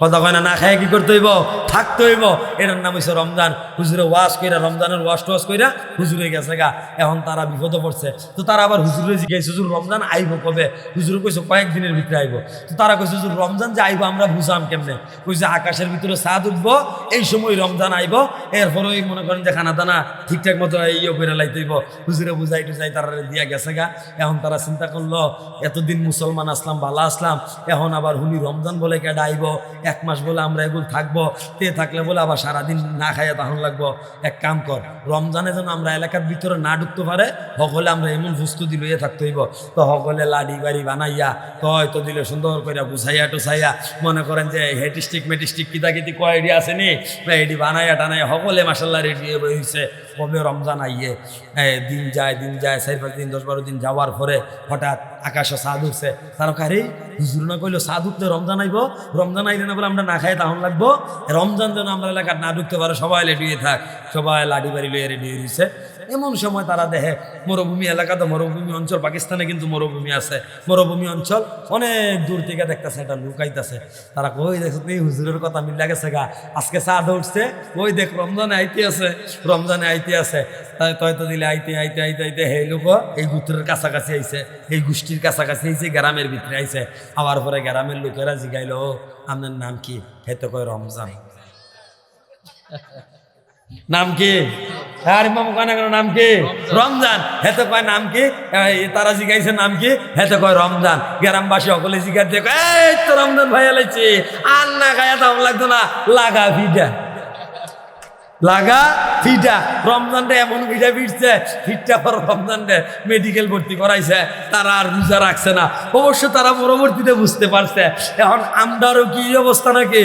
কথা কয় না, না খাইয়া কি করতে হইব? থাকতে হইব। এটার নাম হইছে রমজান। হুজুরে ওয়াজ কইরা, রমজানের ওয়াজ কইরা হুজুরে গেছে গা। এখন তারা বিপদে পড়ছে। তো তারা আবার হুজুরে জিজ্ঞাসা, হুজুর রমজান আইব কবে? হুজুরে কইছে কয়েকদিনের ভিতরে আইব। তো তারা কইছে, হুজুর রমজান যে আইব আমরা বুঝাম কেমনে? কইছে আকাশের ভিতরে চাঁদ উঠবো, এই সময় রমজান আইব, এরপরে ওই মনে করেন যে খানা দানা ঠিকঠাক মতো ইয়ে করে লাইতে হইব। হুজুরে বুঝাই টুজাই তারা দিয়া গেছে গা। এখন তারা চিন্তা করলো, এতদিন মুসলমান আসলাম, ভালো আসলাম, এখন আবার হুনি রমজান বলে কেডা আইব, এক মাস বলে আমরা এগুলো থাকবো, তে থাকলে বলে আবার সারাদিন না খাইয়া তখন লাগবো। এক কাম কর, রমজানে যেন আমরা এলাকার ভিতরে না ঢুকতে পারে, সকলে আমরা এমন প্রস্তুতি লইয়া থাকতে হইব। তো সকলে লাডি বাড়ি বানাইয়া তো দিলে সুন্দর করে বুঝাইয়া টুসাইয়া, মনে করেন যে হেটিস্টিক মেটিস্টিক কিতাকিতি কয়েডি আসেনি, এটি বানাইয়া টানাইয়া সকলে মাসাল্লাহ রেডি হয়েছে। কবে রমজান আইয়ে, দিন যায় 4-5 দিন 10-12 দিন যাওয়ার পরে হঠাৎ আকাশে চাঁদ উঠছে। তারা কারে হুজুর না কইলো চাঁদ উঠলে রমজান আইব, রমজান আইলে না বলে আমরা না খাই তখন লাগবো, রমজান যেন আমরা এলাকার না ঢুকতে পারে, সবাই রেডি হয়ে থাক, সবাই লাঠি বাড়ি লইয়ে রেডি হয়ে দিচ্ছে। এমন সময় তারা দেখে মরুভূমি এলাকা, তো মরুভূমি অঞ্চল, পাকিস্তানে কিন্তু মরুভূমি আছে, মরুভূমি অঞ্চল অনেক দূর থেকে দেখতেছে এটা লুকাইতেছে। তারা কই দেখছ এই হুজুরের কথা মিল গেছে গা, আজকে চাঁদ উঠছে, ওই দেখ রমজানে আইতে আছে, রমজানে আইতে আছে। তাই তয়তো দিলে আইতে আইতে আইতে আইতে হে লোক এই গোত্রের কাছাকাছি আইছে, এই গোষ্ঠীর কাছাকাছি আইছে, গ্রামের ভিতরে আইছে। আবার পরে গ্রামের লোকেরা জিগাইল, ও আপনার নাম কি? হেতে কয় রমজান। নাম কি? আরে মামু কয় না কেন নাম কি? রমজান। হেতে কয় নাম কি? তারা জিগাইছে নাম কি? হেতে কয় রমজান। গ্রামবাসী সকলে জিগাই দেখো, এই তো রমজান ভাই এলাইছে, আর না খায়া দাম লাগতো না, লাগা ভিডা, লাগা ফিটা। রমজানটা এমন ফিটা ফিটছে, ফিটটা পর রমজানটা মেডিকেল ভর্তি করাইছে, তারা আর রোজা রাখছে না। অবশ্য তারা পরবর্তীতে বুঝতে পারছে। এখন আমরাও কি অবস্থা নাকি?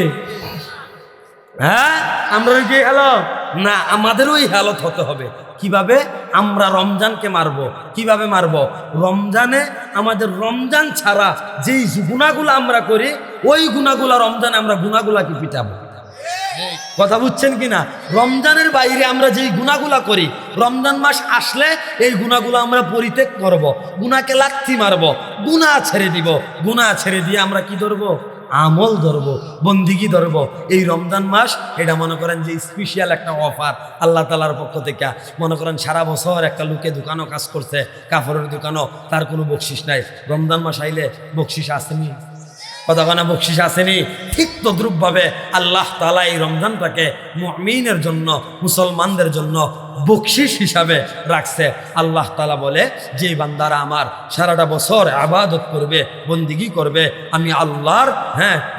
হ্যাঁ, আমরাও কি হালত না? আমাদেরও এই হালত হতে হবে। কিভাবে আমরা রমজানকে মারবো? কিভাবে মারবো? রমজানে আমাদের রমজান ছাড়া যেই গুণাগুলো আমরা করি, ওই গুণাগুলা রমজানে আমরা গুণাগুলাকে পিটাবো। কথা বুঝছেন কিনা? রমজানের বাইরে আমরা যেই গুনাহগুলা করি, রমজান মাস আসলে এই গুনাহগুলো আমরা পরিত্যাগ করব, গুনাহকে লাথি মারব, গুনাহ ছেড়ে দিব। গুনাহ ছেড়ে দিয়ে আমরা কি ধরবো? আমল ধরবো, বন্দিগি ধরবো। এই রমজান মাস এটা মনে করেন যে স্পেশাল একটা অফার আল্লাহ তাআলার পক্ষ থেকে। মনে করেন সারা বছর একটা লোকে দোকানও কাজ করছে, কাপড়ের দোকানও, তার কোনো বকশিস নাই। রমজান মাস আইলে বকশিস আসেনি, কতখানা বকশিস আসেনি। ঠিক তদ্রুপভাবে আল্লাহ তাআলা এই রমজানটাকে মুমিনের জন্য, মুসলমানদের জন্য বকশিস হিসাবে রাখছে। আল্লাহ তাআলা বলে, যে বান্দারা আমার সারাটা বছর ইবাদত করবে, বন্দিগি করবে, আমি আল্লাহর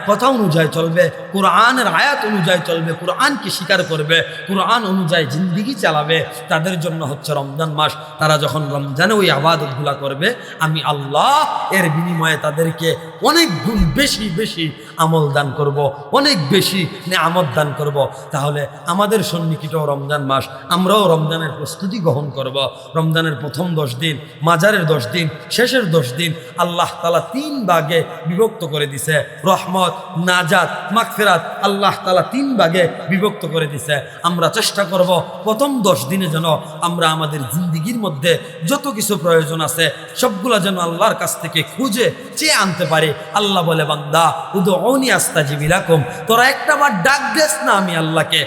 কথা অনুযায়ী চলবে, কোরআনের আয়াত অনুযায়ী চলবে, কোরআনকে স্বীকার করবে, কোরআন অনুযায়ী জিন্দিগি চালাবে, তাদের জন্য হচ্ছে রমজান মাস। তারা যখন রমজানে ওই ইবাদতগুলা করবে, আমি আল্লাহ এর বিনিময়ে তাদেরকে অনেক গুণ বেশি বেশি আমল দান করব, অনেক বেশি নেয়ামত দান করব। তাহলে আমাদের সন্নিহিত রমজান মাস, আমরাও আমরাও রমজানের প্রস্তুতি গ্রহণ করব। রমজানের প্রথম 10 দিন, মাঝারের 10 দিন, শেষের 10 দিন আল্লাহ তাআলা 3 ভাগে বিভক্ত করে দিছে। রহমত, নাজাত, মাগফিরাত আল্লাহ তাআলা 3 ভাগে বিভক্ত করে দিছে। আমরা চেষ্টা করব প্রথম 10 দিনে যেন আমরা আমাদের জিন্দেগির মধ্যে যত কিছু প্রয়োজন আছে সবগুলা যেন আল্লাহর কাছ থেকে খুঁজে চেয়ে আনতে পারি। আল্লাহ বলে, বান্দা উদউনি আস্তাজিব লাকুম, তোরা একটা বার ডাক দেস না আমি আল্লাহকে,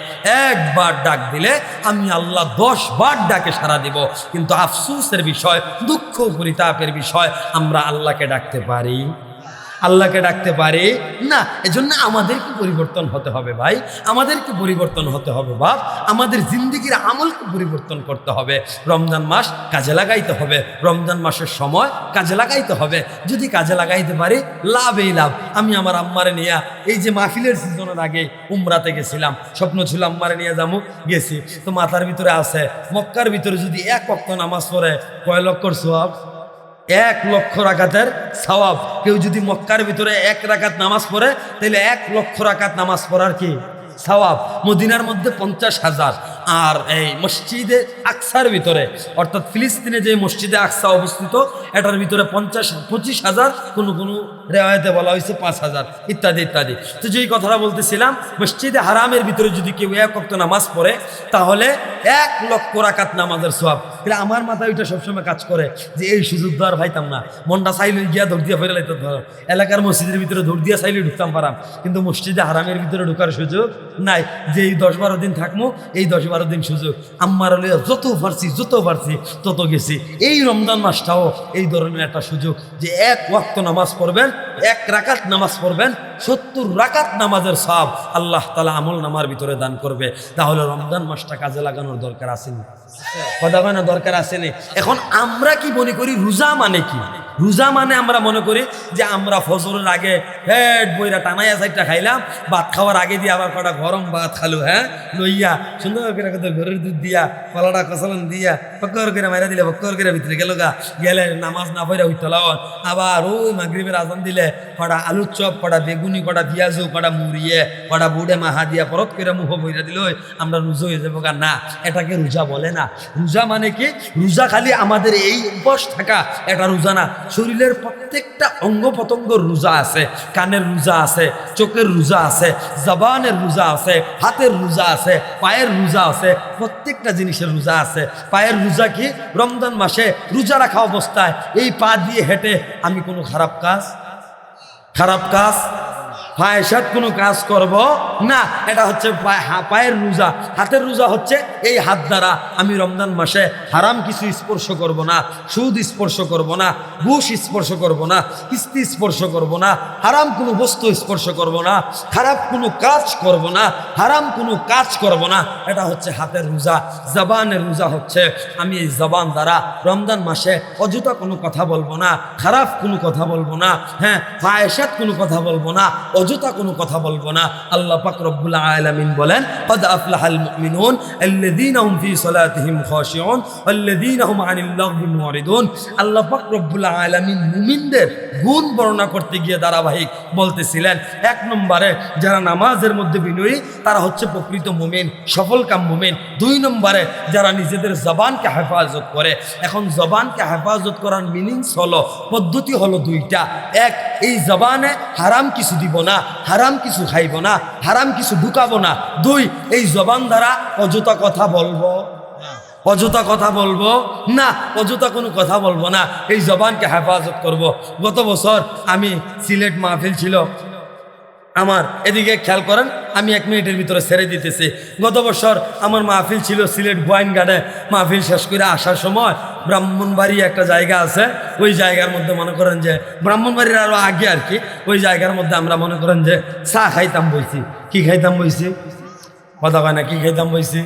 একবার ডাক দিলে আমি আল্লাহ 10 বার ডাকে সাড়া দিব। কিন্তু আফসোসের বিষয়, দুঃখ পরিতাপের বিষয়, আমরা আল্লাহকে ডাকতে পারি? আল্লাহকে ডাকতে পারি না। এজন্য আমাদেরকে পরিবর্তন হতে হবে ভাই, আমাদেরকে পরিবর্তন হতে হবে বাপ, আমাদের জিন্দেগির আমলকে পরিবর্তন করতে হবে। রমজান মাস কাজে লাগাইতে হবে, রমজান মাসের সময় কাজে লাগাইতে হবে। যদি কাজে লাগাইতে পারি লাভই লাভ। আমি আমার আম্মারে নিয়ে এই যে মাহফিলের সিজনের আগে উমরাতে গেছিলাম, স্বপ্ন ছিল আম্মারে নিয়ে যাবো, গেছি তো মাথার ভিতরে আছে মক্কার ভিতরে যদি 1 ওয়াক্ত নামাজ পড়ে কয় লক্ষর সওয়াব? 1 লক্ষ রাকাতের সওয়াব। কেউ যদি মক্কার ভিতরে 1 রাকাত নামাজ পড়ে তাহলে 1 লক্ষ রাকাত নামাজ পড়ার কি সওয়াব। মদিনার মধ্যে 50,000, আর এই মসজিদে আকসার ভিতরে অর্থাৎ ফিলিস্তিনে যে মসজিদে আকসা অবস্থিত এটার ভিতরে 25,000, কোনো রেওয়ায়তে বলা হয়েছে 5,000 ইত্যাদি ইত্যাদি। তো যেই কথাটা বলতেছিলাম, মসজিদে হারামের ভিতরে যদি কেউ 1 ওয়াক্ত নামাজ পড়ে তাহলে 1 লক্ষ রাকাত নামাজের সওয়াব। তাহলে আমার মাথায় ওইটা সবসময় কাজ করে যে এই সুযোগ তো আর পাইতাম না, মনটা চাইলে গিয়া দৌড় দিয়া ফেরে লাইতে ধর, এলাকার মসজিদের ভিতরে দৌড় দিয়া চাইলে ঢুকতাম পারাম, কিন্তু মসজিদে হারামের ভিতরে ঢুকার সুযোগ নাই। যে এই 10-12 দিন থাকবো, এই 10-12 দিন সুযোগ আমার যত পারছি তত গেছি। এই রমজান মাসটাও এই ধরনের একটা সুযোগ যে 1 ওয়াক্ত নামাজ পড়বেন, 1 রাকাত নামাজ পড়বেন, 70 রাকাত নামাজের সওয়াব আল্লাহ তাআলা আমল নামার ভিতরে দান করবে। তাহলে রমজান মাসটা কাজে লাগানোর দরকার আসেনি? কথা হয় না? দরকার আসেনি। এখন আমরা কি মনে করি রোজা মানে কি? রোজা মানে আমরা মনে করি যে আমরা ফজরের আগে হেড বইরা টানাইয়া 4টা খাইলাম, ভাত খাওয়ার আগে দিয়ে আবার কটা গরম ভাত খালু, হ্যাঁ লইয়া সুন্দর করে ঘরের দুধ দিয়া কলাটা কচলন দিয়া পক্কর করে মাইরা দিলে পক্কর করে ভিতরে গেলে নামাজ না পড়া হইতে লাওয়ান, আবার ওই মাগরিবের আজান দিলে কটা আলুর চপ, কটা বেগুনি, কটা পেঁয়াজু, কটা মুড়িয়ে, কটা বুড়ে মাহা দিয়া পরত করে মুখ বইরা দিল আমরা রোজা হয়ে যাবো। না, এটাকে রোজা বলে না। রোজা মানে কি? রোজা খালি আমাদের এই উপোস থাকা এটা রোজা না। শরীরের প্রত্যেকটা অঙ্গ প্রত্যঙ্গর রোজা আছে, কানের রোজা আছে, চোখের রোজা আছে, জবানের রোজা আছে, হাতের রোজা আছে, পায়ের রোজা আছে, প্রত্যেকটা জিনিসের রোজা আছে। পায়ের রোজা কি? রমজান মাসে রোজা রাখা অবস্থায় এই পা দিয়ে হেঁটে আমি কোনো খারাপ কাজ ফায়সাত কোনো কাজ করব না। এটা হচ্ছে পায়ের রোজা। হাতের রোজা হচ্ছে এই হাত দ্বারা আমি রমজান মাসে হারাম কিছু স্পর্শ করব না, সুদ স্পর্শ করব না, ঘুষ স্পর্শ করব না, কিস্তি স্পর্শ করব না, হারাম কোনো বস্তু স্পর্শ করব না, খারাপ কোনো কাজ করব না, হারাম কোনো কাজ করব না। এটা হচ্ছে হাতের রোজা। জবানের রোজা হচ্ছে আমি এই জবান দ্বারা রমজান মাসে অযথা কোনো কথা বলবো না, খারাপ কোনো কথা বলবো না, হ্যাঁ ফায়সাত কোনো কথা বলবো না, অযথা কোনো কথা বলবো না। আল্লাহ পাক রব্বুল আলামিন বলেন, قد أفلح المؤمنون الذين هم في صلاتهم خاشعون والذين هم عن اللغو معرضون। আল্লাহ পাক রব্বুল আলামিন মুমিনদের গুণ বর্ণনা করতে গিয়ে ধারাবাহিক বলতেছিলেন, 1 নম্বরে যারা নামাজের মধ্যে বিনয়ী তারা হচ্ছে প্রকৃত মুমিন, সফলকাম মুমিন। 2 নম্বরে যারা নিজেদের জবানকে হেফাজত করে। এখন জবানকে হেফাজত করার মিনিংস হলো, পদ্ধতি হলো 2টা। 1, এই জবানে হারাম কিছু দিব না, হারাম কিছু খাইব না, হারাম কিছু ঢুকাবো না। 2, এই জবান দ্বারা অযথা কথা বলবো না, অযথা কোনো কথা বলবো না, এই জবানকে হেফাজত করব। গত বছর আমি সিলেট মাহফিল ছিল আমার, এদিকে খেয়াল করেন, আমি 1 মিনিটের ভিতরে ছেড়ে দিতেছি। গত বছর আমার মাহফিল ছিল সিলেট গোয়াইনঘাটে। মাহফিল শেষ করে আসার সময় ব্রাহ্মণবাড়ি একটা জায়গা আছে, ওই জায়গার মধ্যে মনে করেন যে ব্রাহ্মণবাড়ির আরও আগে আর কি, ওই জায়গার মধ্যে আমরা মনে করেন যে চা খাইতাম বইছি। কি খাইতাম বইছি? কথা কয় না, কি খাইতাম বইছি?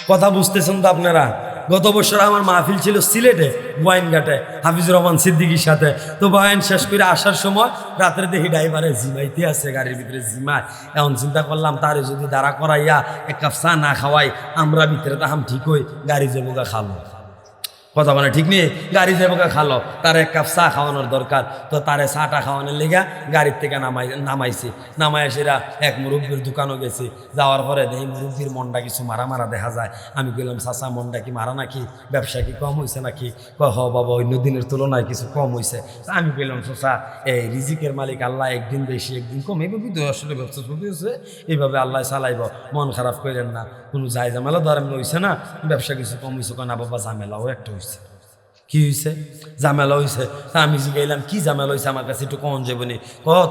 কথা বুঝতেছেন তো আপনারা? গত বছর আমার মাহফিল ছিল সিলেটে গোয়াইনঘাটে হাফিজুর রহমান সিদ্দিকীর সাথে। তো বয়ান শেষ করে আসার সময় রাত্রে দেখি ড্রাইভারে জিমাইতে আছে, গাড়ির ভিতরে জিমায়। এখন চিন্তা করলাম তারে যদি দাঁড়া করাইয়া 1 কাপ চা না খাওয়াই আমরা ভিতরে তাহাম ঠিক হই, গাড়ি যাবো খাবো। কথা বলে ঠিক নেই, গাড়ি যাবো খালো, তার এক কাপ চা খাওয়ানোর দরকার, তো তারে চাটা খাওয়ানোর লেগা গাড়ির থেকে নামাইছি। নামায় সেরা এক মুরব্বীর দোকানও গেছি, যাওয়ার পরে এই মুরব্বীর মনটা কিছু মারা মারা দেখা যায়। আমি বললাম চাচা মনটা কি মারা নাকি, ব্যবসা কি কম হয়েছে নাকি? হ বাবা অন্য দিনের তুলনায় কিছু কম হয়েছে। আমি বললাম চাচা এই রিজিকের মালিক আল্লাহ, একদিন বেশি একদিন কম, এইভাবে তো আসলে ব্যবসা শুরু হয়েছে, এইভাবে আল্লাহ চালাইব, মন খারাপ করেন না। কোনো যাই ঝামেলা ধরেন হয়েছে না, ব্যবসা কিছু কম হয়েছে না বাবা, ঝামেলাও একটা হয়েছে। কি হয়েছে? ঝামেলা হয়েছে। তা আমি জিগাইলাম কি ঝামেলা হয়েছে, আমার কাছে একটু কম যাবনি।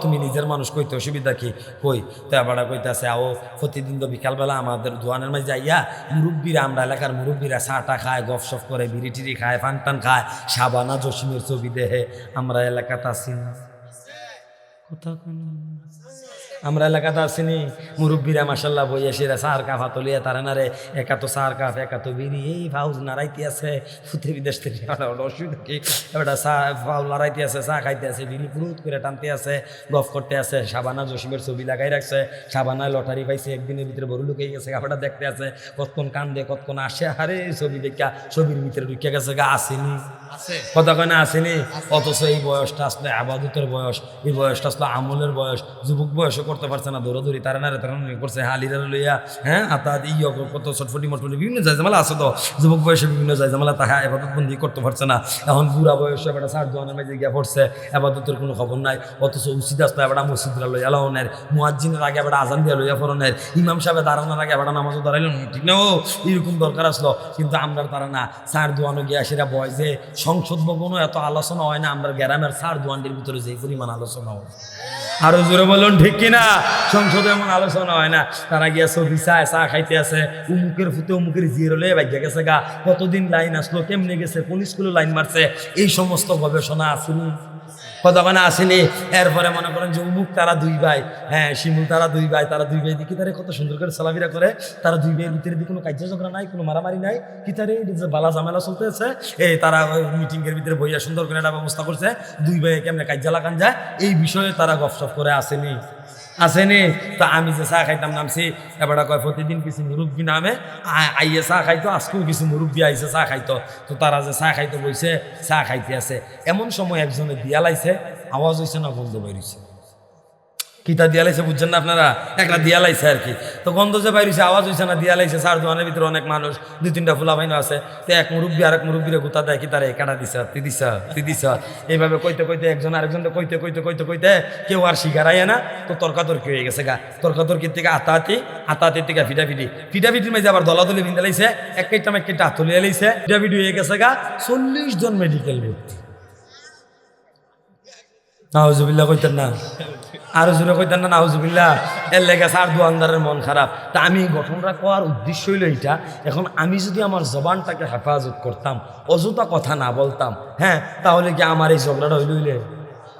তুমি নিজের মানুষ, কইতে অসুবিধা কি? কই তো এবার কইতেছে আও প্রতিদিন তো বিকালবেলা আমাদের দোয়ানের মাঝে যাইয়া মুরব্বীরা, আমরা এলাকার মুরব্বীরা চাটা খায়, গপসপ করে, বিড়ি টিড়ি খায়, পান টান খায়, সাবানা জসিমের ছবি দেহে। আমরা এলাকাতে আসি না, কথা আমরা এলাকাতে আসিনি। মুরব্বীরা মাসাল্লাহ বইয়া সেরা সার কাপ হাতলিয়া তারা না রে, একা তো সার কাপ একা তো বিড়ি, এই ফাউজ নাড়াইতে আছে ফুটে বিদেশ থেকে, অসুবিধা কি? এবার ফাউল নাড়াইতে আছে, চা খাইতে আছে, বিড়ি পুরুত করে টানতে আছে, গফ করতে আছে। সাবানা জসিমের ছবি লাগাই রাখছে, সাবানায় লটারি পাইছে, একদিনের ভিতরে বড় লুকিয়ে গেছে, কাপড়টা দেখতে আছে, কতক্ষণ কান্দে কতক্ষণ আসে, আরে ছবি দেখা ছবির ভিতরে ঢুকে গেছে, গা আসেনি, কথা কয় না আসেনি। অথচ এই বয়সটা আসলে আবাদতের বয়স, এই বয়সটা আসলে আমলের বয়স। যুবক বয়সও করতে পারছে না, দৌড়াদৌড়ি তারা নারে তারা করছে, হালিরা লইয়া, হ্যাঁ আতাত কত ছটফটি মটফটি বিভিন্ন জায়জামালা আছে। তো যুবক বয়সে বিভিন্ন জায়জামালা তাহা আবাদতবন্দি করতে পারছে না। এখন বুড়া বয়সে এবার সার দোয়ানের মাঝে গিয়া পড়ছে, আবাদতের কোনো খবর নাই। অথচ উচিত আসলে এবার মসজিদরা লইয়া লাউনের, মুয়াজ্জিনের আগে এবার আজান দিয়া লইয়া পড়নের, ইমাম সাহেব দাঁড়ানোর আগে এবার নামাজও দাঁড়াইল, ঠিক না? ও এরকম দরকার আসলো, কিন্তু আমরা তারা না। সার দোয়ানো গিয়া সেরা বয় যে সংসদ ভবনও এত আলোচনা হয় না, আমরা গ্রামের সার দোয়ানটির ভিতরে যে পরিমাণ আলোচনা হয়, আরো জোরে বলুন ঠিক কিনা? সংসদে এমন আলোচনা হয় না। তারা গিয়া ছবি চায়, চা খাইতে আছে, উমুকের ফুটে উমুকের জিরলে ভাগ্যা গেছে গা, কতদিন লাইন আসলো, কেমনে গেছে, কোন স্কুলে লাইন মারছে, এই সমস্ত গবেষণা আসেনি, কতখানে আসেনি। এরপরে মনে করেন যে উমুক তারা দুই ভাই, হ্যাঁ শিমুল তারা দুই ভাই, তারা দুই ভাই দিকে তারা কত সুন্দর করে চলাফেরা করে, তারা দুই ভাইয়ের ভিতরে কোনো কার্য ঝগড়া নাই, কোনো মারামারি নাই, কি তারে বালা ঝামেলা চলতেছে, এই তারা মিটিংয়ের ভিতরে বইয়া সুন্দর করে একটা ব্যবস্থা করছে, দুই ভাই কেমনে কার্য লাগান যায়, এই বিষয়ে তারা গপসপ করে আসেনি, আসেনি। তো আমি যে চা খাইতাম নামছি, এবার কয় প্রতিদিন কিছু মুরব্বী নামে আইয়ে চা খাইতো, আজকেও কিছু মুরব্বী আইসে চা খাইতো। তো তারা যে চা খাইতে বইছে, চা খাইতে আছে, এমন সময় একজনে দিয়া লাইছে, আওয়াজ হয়েছে না গন্ধ বাইরেছে, কিতা দিয়া লাইছে বুঝছেন না আপনারা? একটা দিয়া লাইছে আর কি। তো গন্ধ যে বাইরেছে, আওয়াজ হয়েছে না, দিয়া লাইছে। সার দোয়ানের ভিতরে অনেক মানুষ, দুই তিনটা ফুলা বাইনো আছে। তো এক মুরব্বী আর এক মুরব্বীরে গুতা দেয়, কি তারে কাটা দিছ, তুই দিছ, তুই দিছ, এইভাবে কইতে কইতে একজন আরেকজনকে কইতে কইতে কইতে কইতে কেউ আর শিকারাই না। তো তর্কাতর্কি হয়ে গেছে গা, তর্কাতর্কির থেকে আতাহাতির থেকে ফিটাফিটির মাঝে আবার দলাদলি ভিন্দে লাইছে, এক কেইটা হাত তুলিয়ে লাইছে, ফিটাফিটি হয়ে গেছে গা। 40 জন মেডিকেল ভর্তি। নাউজুবিল্লাহ কইতেন না, আরো জোরে কইতেন না নাউজুবিল্লাহ। এর লেগে সার দোয়ানদারের মন খারাপ। তা আমি গঠনটা করার উদ্দেশ্য হইল এইটা, এখন আমি যদি আমার জবানটাকে হেফাজত করতাম, অযথা কথা না বলতাম, হ্যাঁ, তাহলে কি আমার এই ঝগড়াটা হইলে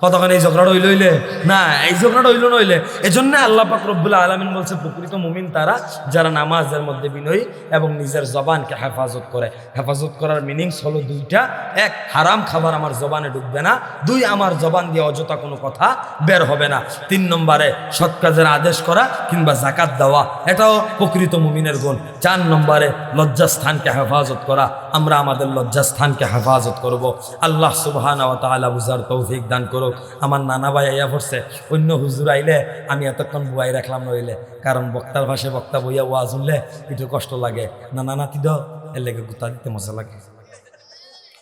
কতক্ষণ এই ঝগড়াটা হইলে না, এই ঝগড়াটা হইলে এজন্য আল্লাহ পাক রব্বুল আলামিন বলছে প্রকৃত মুমিন তারা যারা নামাজের মধ্যে বিনয়ী এবং নিজের জবানকে হেফাজত করে। হেফাজত করার মিনিংস হলো দুইটা, এক, হারাম খাবার আমার জবানে ঢুকবে না, দুই, আমার জবান দিয়ে অযথা কোনো কথা বের হবে না, 3 নম্বরে সৎ কাজের আদেশ করা কিংবা যাকাত দেওয়া, এটাও প্রকৃত মুমিনের গুণ, 4 নম্বরে লজ্জাস্থানকে হেফাজত করা, আমরা আমাদের লজ্জাস্থানকে হেফাজত করব। আল্লাহ সুবহানাহু ওয়া তাআলা বুঝার তৌফিক দান করুক। আমার নানা ভাই আইয়া পড়ছে, অন্য হুজুর আইলে আমি এতক্ষণ বুয়াই রাখলাম নইলে, কারণ বক্তার ভাষায় বক্তা বইয়া ওয়াজ শুনলে একটু কষ্ট লাগে, নানা নাতি দাও, এর লেগে গুতা দিতে মজা লাগে।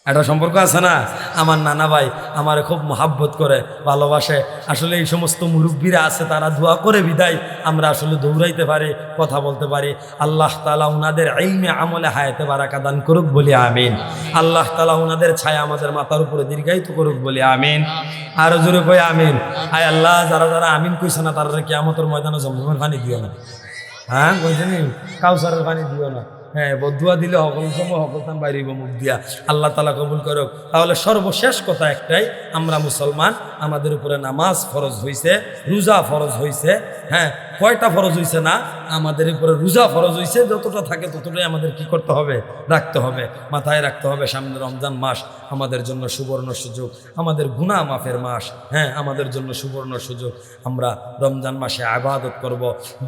একটা সম্পর্ক আছে না, আমার নানা ভাই আমারে খুব মহাব্বত করে, ভালোবাসে। আসলে এই সমস্ত মুরব্বীরা আছে, তারা দোয়া করে বিদায় আমরা আসলে দৌড়াইতে পারি, কথা বলতে পারি। আল্লাহ তাআলা উনাদের ইলমে আমলে হায়াতে বারাকা দান করুক বলি আমিন। আল্লাহ তাআলা উনাদের ছায়া আমাদের মাথার উপরে দীর্ঘায়িত করুক বলি আমিন। আরো জোরে কই আমিন। আয় আল্লাহ, যারা যারা আমিন কইছে না তারা কিয়ামতের ময়দানে জমজমের পানি দিও না, হ্যাঁ কইছেন, কাউসারের পানি দিও না, হ্যাঁ বদুয়া দিলে সকল সময় সকলতাম বাইরেব মুখ দিয়া, আল্লাহ তাআলা কবুল করুক। তাহলে সর্বশেষ কথা একটাই, আমরা মুসলমান, আমাদের উপরে নামাজ ফরজ হইছে, রোজা ফরজ হইছে, হ্যাঁ কয়টা ফরজ হইছে না, আমাদের উপরে রোজা ফরজ হইছে, যতটা থাকে ততটাই আমাদের কি করতে হবে, রাখতে হবে, মাথায় রাখতে হবে। সামনে রমজান মাস আমাদের জন্য সুবর্ণ সুযোগ, আমাদের গুনাহ মাফের মাস। হ্যাঁ, আমাদের জন্য সুবর্ণ সুযোগ। আমরা রমজান মাসে আবাদত করব।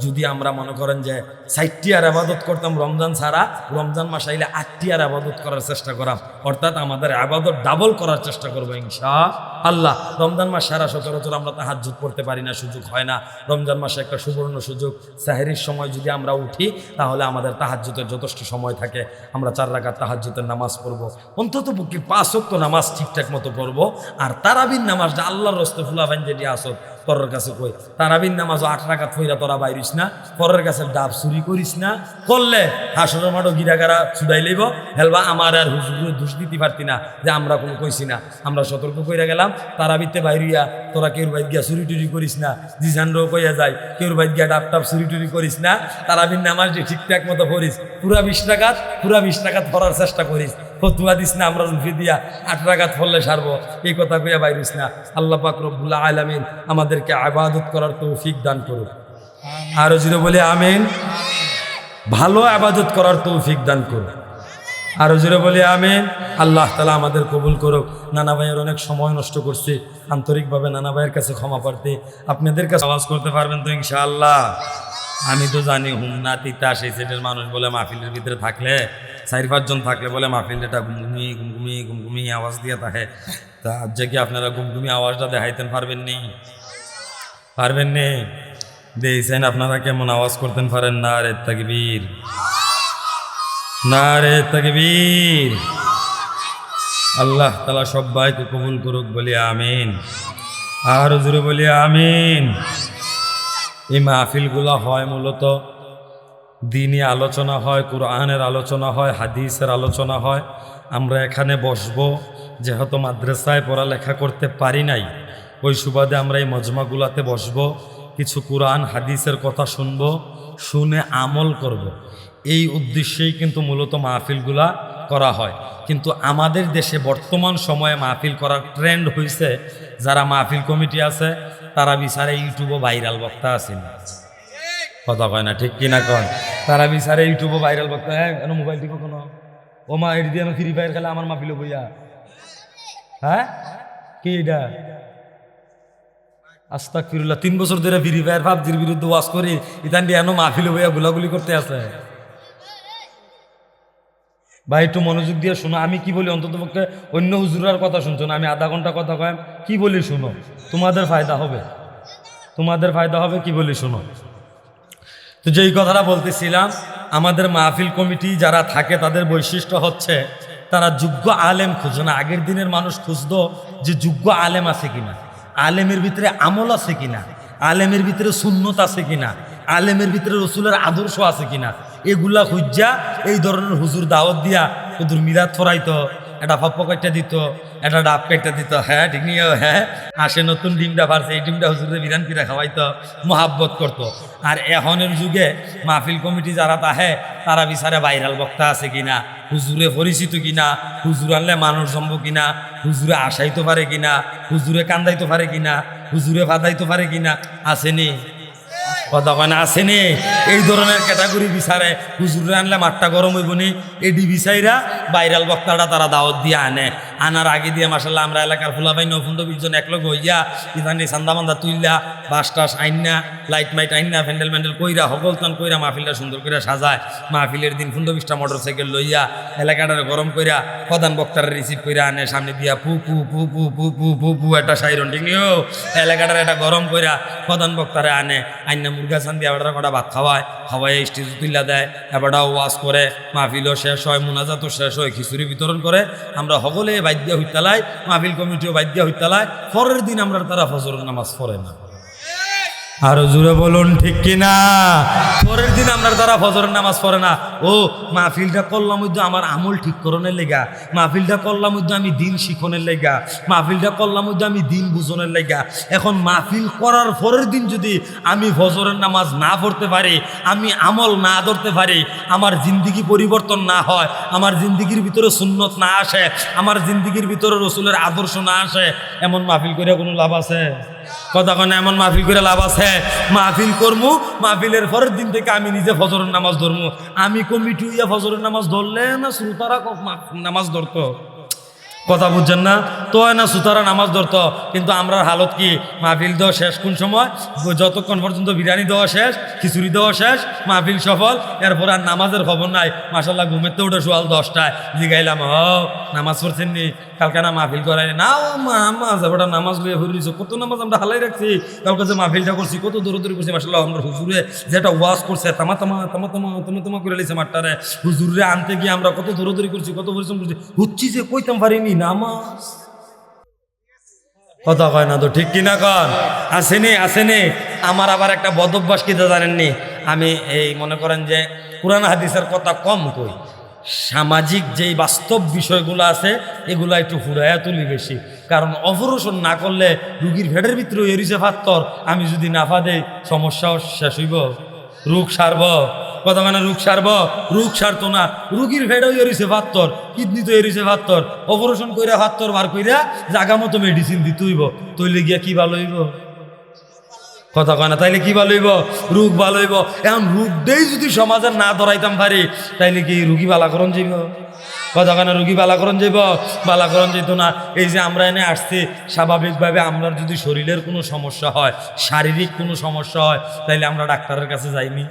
যদি আমরা মনে করেন যে 60টি আর আবাদত করতাম রমজান ছাড়া, রমজান মাস আইলে 8টি আর আবাদত করার চেষ্টা করাম, অর্থাৎ আমাদের আবাদত ডাবল করার চেষ্টা করবো ইনশাআল্লাহ। রমজান মাস সারা সচরাচর আমরা তাহাজ্জুদ পড়তে পারি না, সুযোগ হয় না। রমজান মাসে একটা সুবর্ণ সুযোগ, সাহরির সময় যদি আমরা উঠি তাহলে আমাদের তাহাজ্জুদের যথেষ্ট সময় থাকে। আমরা 4 রাকাত তাহাজ্জুদের নামাজ পড়বো, অন্তত পক্ষে 5 ওয়াক্ত নামাজ ঠিকঠাক মতো পড়বো। আর তারাবির নামাজটা আল্লাহর রাস্তে ফুলাফাইন যেটি আসত পরের কাছে কই, তারাবির নামাজও 8 রাকাত ফইরা তোরা বাইরিস না, পরের কাছে ডাব চুরি করিস না, করলে হাসরের মাঠও গিরাগারা ছুটাই লইব, হেলবা আমার আর হুজুরে দোষ দিতে পারতি না যে আমরা কোনো কইছি না। আমরা সতর্ক কইরা গেলাম, তারাবিতে বাইরিয়া তোরা কেউর বাইর গিয়া চুরি টুরি করিস না, জিজানরও কইয়া যায় কেউর বাইর গিয়া ডাব টাব চুরি টুরি করিস না, তারাবির নামাজটি ঠিকঠাক মতো পড়িস, পুরা 20 রাকাত পড়ার চেষ্টা করিস, ফতুয়া দিস না আমরা রুফি দিয়া 8 রাকাত পড়লে সারবো, এই কথা কইয়া বাইরিস না। আল্লাহ পাক রব্বুল আলামিন আমাদেরকে ইবাদত করার তৌফিক দান করুক। আরো জোরে বলে আমিন। ভালো ইবাদত করার তৌফিক দান করুক। আরো জোরে বলে আমিন। আল্লাহ তাআলা আমাদের কবুল করুক। নানা ভাইয়ের অনেক সময় নষ্ট করছি, আন্তরিকভাবে নানা ভাইয়ের কাছে ক্ষমা প্রার্থী। আপনাদের কাছে আওয়াজ করতে পারবেন তো ইনশাআল্লাহ? আমি তো জানি হুমনা তিতা সেই সেটের মানুষ বলে মাহফিলের ভিতরে থাকলে 4-5 জন থাকলে বলে মাহফিলটা ঘুমঘুমি আওয়াজ দিয়ে থাকে। তা যে কি আপনারা ঘুমঘুমি আওয়াজটা দেখাইতেন পারবেন নি? পারবেন নি? দেখছেন আপনারা কেমন আওয়াজ করতেন পারেন? নারে তাকবীর, নারে তাকবীর। আল্লাহ তাআলা সবাইকে কবুল করুক, বলি আমিন। আর জোরে বলি আমিন। এই মাহফিলগুলো হয় মূলত দ্বীনি আলোচনা হয়, কোরআনের আলোচনা হয়, হাদিসের আলোচনা হয়। আমরা এখানে বসবো, যেহেতু মাদ্রাসায় পড়ালেখা করতে পারি নাই, ওই সুবাদে আমরা এই মজমাগুলাতে বসবো, কিছু কোরআন হাদিসের কথা শুনবো, শুনে আমল করব। এই উদ্দেশ্যেই কিন্তু মূলত মাহফিলগুলা করা হয়। কিন্তু আমাদের দেশে বর্তমান সময়ে মাহফিল করার ট্রেন্ড হয়েছে, যারা মাহফিল কমিটি আছে তারা বিচারে ইউটিউবে ভাইরাল বক্তা আছেন, কথা কয় না, ঠিক কিনা কয়? তারা বিচারে ইউটিউবে ভাইরাল বক্তা। হ্যাঁ, মোবাইল টিপো কোনো, ও মা এটি দিয়ে ফ্রি ফায়ার খেলে আমার মাহফিল বইয়া। হ্যাঁ, কি এটা? আস্তাগফিরুল্লাহ। 3 বছর ধরে ফ্রি ফায়ার পাবজির বিরুদ্ধে ওয়াজ করি, ইতান দিয়ে মাহফিল বইয়া গুলাগুলি করতে আছে। ভাই একটু মনোযোগ দিয়ে শোনো, আমি কি বলি। অন্তত পক্ষে অন্য হুজুরার কথা শুনছো না, আমি আধা ঘন্টা কথা কয় কি বলি শুনো, তোমাদের ফায়দা হবে, তোমাদের ফায়দা হবে, কি বলি শোনো। তো যেই কথাটা বলতেছিলাম, আমাদের মাহফিল কমিটি যারা থাকে তাদের বৈশিষ্ট্য হচ্ছে তারা যোগ্য আলেম খুঁজে না। আগের দিনের মানুষ খুঁজতো যে যোগ্য আলেম আছে কিনা, আলেমের ভিতরে আমল আছে কিনা, আলেমের ভিতরে সুন্নত আছে কিনা, আলেমের ভিতরে রসুলের আদর্শ আছে কিনা, এগুলা খুঁজা এই ধরনের হুজুর দাওয়াত দিয়া হুজুর মিলাদ ফরাইতো, একটা ফপ্প কাটটা দিত, একটা ডাব কাটটা দিত। হ্যাঁ ঠিক নিয়ে, হ্যাঁ আসে নতুন ডিমটা ফারছে, এই ডিমটা হুজুরের বিরান কিরা খাওয়াইতো, মহাব্বত করতো। আর এখনের যুগে মাহফিল কমিটি যারা তাহে তারা বিচারে ভাইরাল বক্তা আছে কিনা, হুজুরে পরিচিত কিনা, হুজুর আনলে মানুষ জমবো কিনা, হুজুরে আসাইতে পারে কিনা, হুজুরে কান্দাইতে পারে কিনা, হুজুরে ফাদাইতে পারে কিনা, আসেনি? কথা কয় না, আসেনি? এই ধরনের ক্যাটাগরি বিচারে হুজুরে আনলে মাঠটা গরম হইব নি, এডি বিচাইরা ভাইরাল বক্তাটা তারা দাওয়াত দিয়ে আনে। আনার আগে দিয়ে মাসাল্লাহ আমরা এলাকার ফুলাবাই 9-15-20 জন একলগ হইয়া ইদানি চান্দা মান্দা তুইলা, বাস টাস আইনা, লাইট মাইট আইনা, প্যান্ডেল ম্যান্ডেল কইরা, হগলতান কইরা মাহফিলটা সুন্দর করে সাজায়। মাহফিলের দিন 15-20টা মোটরসাইকেল লইয়া এলাকাটারে গরম কইরা প্রধান বক্তারা রিসিভ কইরা আনে, সামনে দিয়া পু পু পু পু পু পু পু পু একটা সাইরন ঠিক নিও, এলাকাটারে এটা গরম কইরা প্রধান বক্তারে আনে, আইনা মুরগা চান দিয়ে এবার কটা ভাত খাওয়ায়, খাওয়াই স্টেজ তুইলা দেয়, এবারটা ওয়াজ করে, মাহফিলও শেষ হয়, মুনাজাতও শেষ হয়, খিচুড়ি বিতরণ করে। আমরা সকলে বাদ্যা হইতালাই, মাহফিল কমিটিও বাদ্যা হইতালাই। পরের দিন আমরা তারা ফজরের নামাজ পড়ে না। আরো জোরে বলুন ঠিক কিনা? পরের দিন আমরা তারা ফজরের নামাজ পড়ে না। ও মাহফিলটা করলাম মধ্যে আমার আমল ঠিক করণের লেগা, মাহফিলটা করলাম মধ্যে আমি দিন শিখনের লেগা, মাহফিলটা করলাম মধ্যে আমি দিন বুঝনের লেগা। এখন মাহফিল করার পরের দিন যদি আমি ফজরের নামাজ না পড়তে পারি, আমি আমল না ধরতে পারি, আমার জিন্দিগি পরিবর্তন না হয়, আমার জিন্দিগির ভিতরে সুন্নত না আসে, আমার জিন্দিগির ভিতরে রসুলের আদর্শ না আসে, এমন মাহফিল করে কোনো লাভ আছে? কথা কন এমন মাহফিল করে লাভ আছে? মাহফিল করমু, মাহফিলের পরের দিন থেকে আমি নিজে ফজরের নামাজ ধরমু। আমি কমিটি হইয়া ফজরের নামাজ ধরলে না শ্রোতারা নামাজ ধরতো? কথা বুঝছেন না তো? না সুতারা নামাজ ধরতো, কিন্তু আমরা হালত কি? মাহফিল দেওয়া শেষ কোন সময়? যতক্ষণ পর্যন্ত বিরিয়ানি দেওয়া শেষ, খিচুড়ি দেওয়া শেষ, মাহফিল সফল, এরপর আর নামাজের খবর নাই। মাশাল্লাহ ঘুমের তো ওটা সোয়াল 10টায় জিগাইলাম, নামাজ পড়ছেন নি? কালকে না মাহফিল করাই না? নামাজ ওটা নামাজ লইয়া ঘুরে দিয়েছো। কত নামাজ আমরা হালাই রাখছি, কালকে যে মাহফিলটা করছি কত দৌড়দৌড়ি করছি। মাশাল্লাহ আমরা হুজুরে যেটা ওয়াজ করছে তামা তামা তামা তামা তামা তামা করে লিছে মাঠটারে। হুজুরে আনতে গিয়ে আমরা কত দৌড়দৌড়ি করছি, কত পরিশ্রম করছি, হচ্ছি যে কইতাম পারিনি নামাজ। কথা কয় না তো, ঠিক কিনা কন? আসেনি আসেনি। আমার আবার একটা বদ অভ্যাস কি জানেননি? আমি এই মনে করেন যে কুরআন হাদিসের কথা কম কই, সামাজিক যেই বাস্তব বিষয়গুলো আছে এগুলো একটু হুড়াইয়া তুলি বেশি। কারণ অপারেশন না করলে রুগীর ভেড়ের ভিতরে এরিছে ফাত্তর, আমি যদি নাফা দেই সমস্যাও শেষ হইব, রোগ সারব। কথা মানে রোগ সারব? রোগ সারতো না, রুগীর ভেড়েও এরিছে ফাত্তর, কিডনি তো এরিছে ফাত্তর, অপারেশন কইরা ফাত্তর বার কইরা জাগা মতো মেডিসিন দিতে হইব, তৈলে গিয়া কি ভালো হইব? কথা কয় না? তাইলে কি ভালো হইব? রোগ ভালো হইব। এখন রোগটাই যদি সমাজের না ধরাইতাম পারি, তাইলে কি রুগী বালাকরণ যাইব? কথা কয় না? রুগী বালাকরণ যাইব? বালাকরণ যেত না। এই যে আমরা এনে আসছি, স্বাভাবিকভাবে আমরা যদি শরীরের কোনো সমস্যা হয়, শারীরিক কোনো সমস্যা হয়, তাইলে আমরা ডাক্তারের কাছে যাইনি?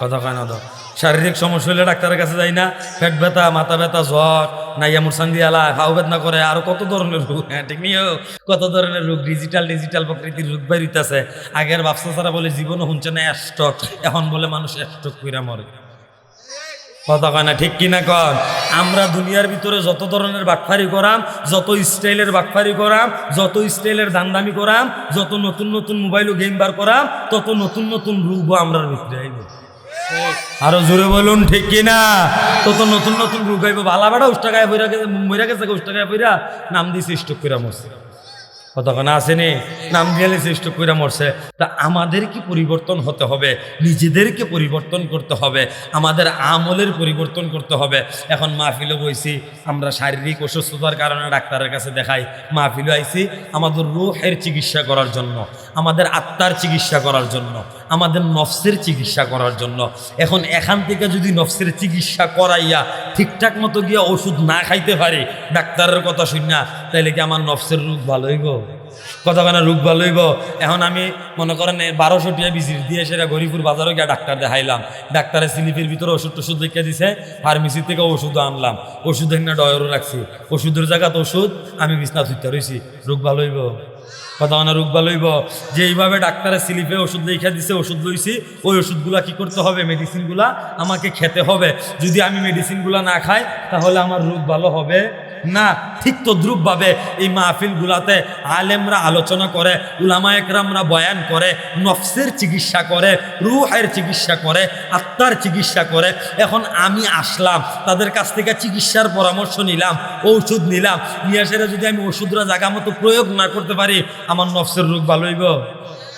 কথা কয় না তো? শারীরিক সমস্যা হলে ডাক্তারের কাছে যাই না? পেট ব্যথা, মাথা ব্যথা, জ্বর, নাইয়া মুরসান্দি আলা, হাও বেদনা করে, আরো কত ধরনের রোগ। হ্যাঁ ঠিক নিও, কত ধরনের রোগ, ডিজিটাল প্রকৃতির রোগ বেরিতেছে। আগের ব্যবসা ছাড়া বলে জীবনও শুনছে না স্টক, এখন বলে মানুষ স্টক কইরা মরে। কথা কয় না? ঠিক কিনা কন? আমরা দুনিয়ার ভিতরে যত ধরনের বাটফারি করাম, যত স্টাইলের বাটফারি করাম, যত স্টাইলের দান্দামি করাম, যত নতুন নতুন মোবাইল ও গেম বার করাম, তত নতুন নতুন রোগও আমরার ভিতরে আইব। আরো জোরে বলুন ঠিক কিনা? তত নতুন নতুন রোগ আইব। ভালা বেড়া উষ্টাগায় বইরা গেছে, মইরা গেছে উষ্টাগায় বইরা, নাম দিয়েছে স্টক কইরা মরছে। কতক্ষণ আসেনি? নাম দিয়ে স্টক কইরা মরছে। তা আমাদের কি পরিবর্তন হতে হবে, নিজেদেরকে পরিবর্তন করতে হবে, আমাদের আমলের পরিবর্তন করতে হবে। এখন মাহফিলে বইছি, আমরা শারীরিক অসুস্থতার কারণে ডাক্তারের কাছে দেখাই। মাহফিলে আইছি আমাদের রূহের চিকিৎসা করার জন্য, আমাদের আত্মার চিকিৎসা করার জন্য, আমাদের নফসের চিকিৎসা করার জন্য। এখন এখান থেকে যদি নফসের চিকিৎসা করাইয়া ঠিকঠাক মতো গিয়া ওষুধ না খাইতে পারি ডাক্তারের কথা শুন না, তাইলে কি আমার নফসের রোগ ভালো হইব? কথা কেন? রোগ ভালো হইব। এখন আমি মনে করেন 1200 টাকা ভিজিট দিয়ে সেটা গরিপুর বাজারে গিয়ে ডাক্তার দেখাইলাম, ডাক্তারের স্লিপের ভিতরে ওষুধ টষুধ লিখে দিছে, ফার্মেসি থেকে ওষুধও আনলাম, ওষুধ এনে ডয়রও রাখছি, ওষুধের জায়গাতে ওষুধ, আমি বিছনা থুইতে রইছি, রোগ ভালো হইব? কথা না? রোগ ভালো হইব? যে এইভাবে ডাক্তারের স্লিপে ওষুধ লিখে দিছে, ওষুধ লইছি, ওই ওষুধগুলা কি করতে হবে? মেডিসিনগুলা আমাকে খেতে হবে। যদি আমি মেডিসিনগুলা না খাই তাহলে আমার রোগ ভালো হবে না। ঠিক তদ্রুপভাবে এই মাহফিলগুলাতে আলেমরা আলোচনা করে, উলামা একরামরা বয়ান করে, নফসের চিকিৎসা করে, রুহের চিকিৎসা করে, আত্মার চিকিৎসা করে। এখন আমি আসলাম, তাদের কাছ থেকে চিকিৎসার পরামর্শ নিলাম, ঔষধ নিলাম, নিয়ে এসে যদি আমি ওষুধরা জায়গা মতো প্রয়োগ না করতে পারি, আমার নফসের রোগ ভালো হইব?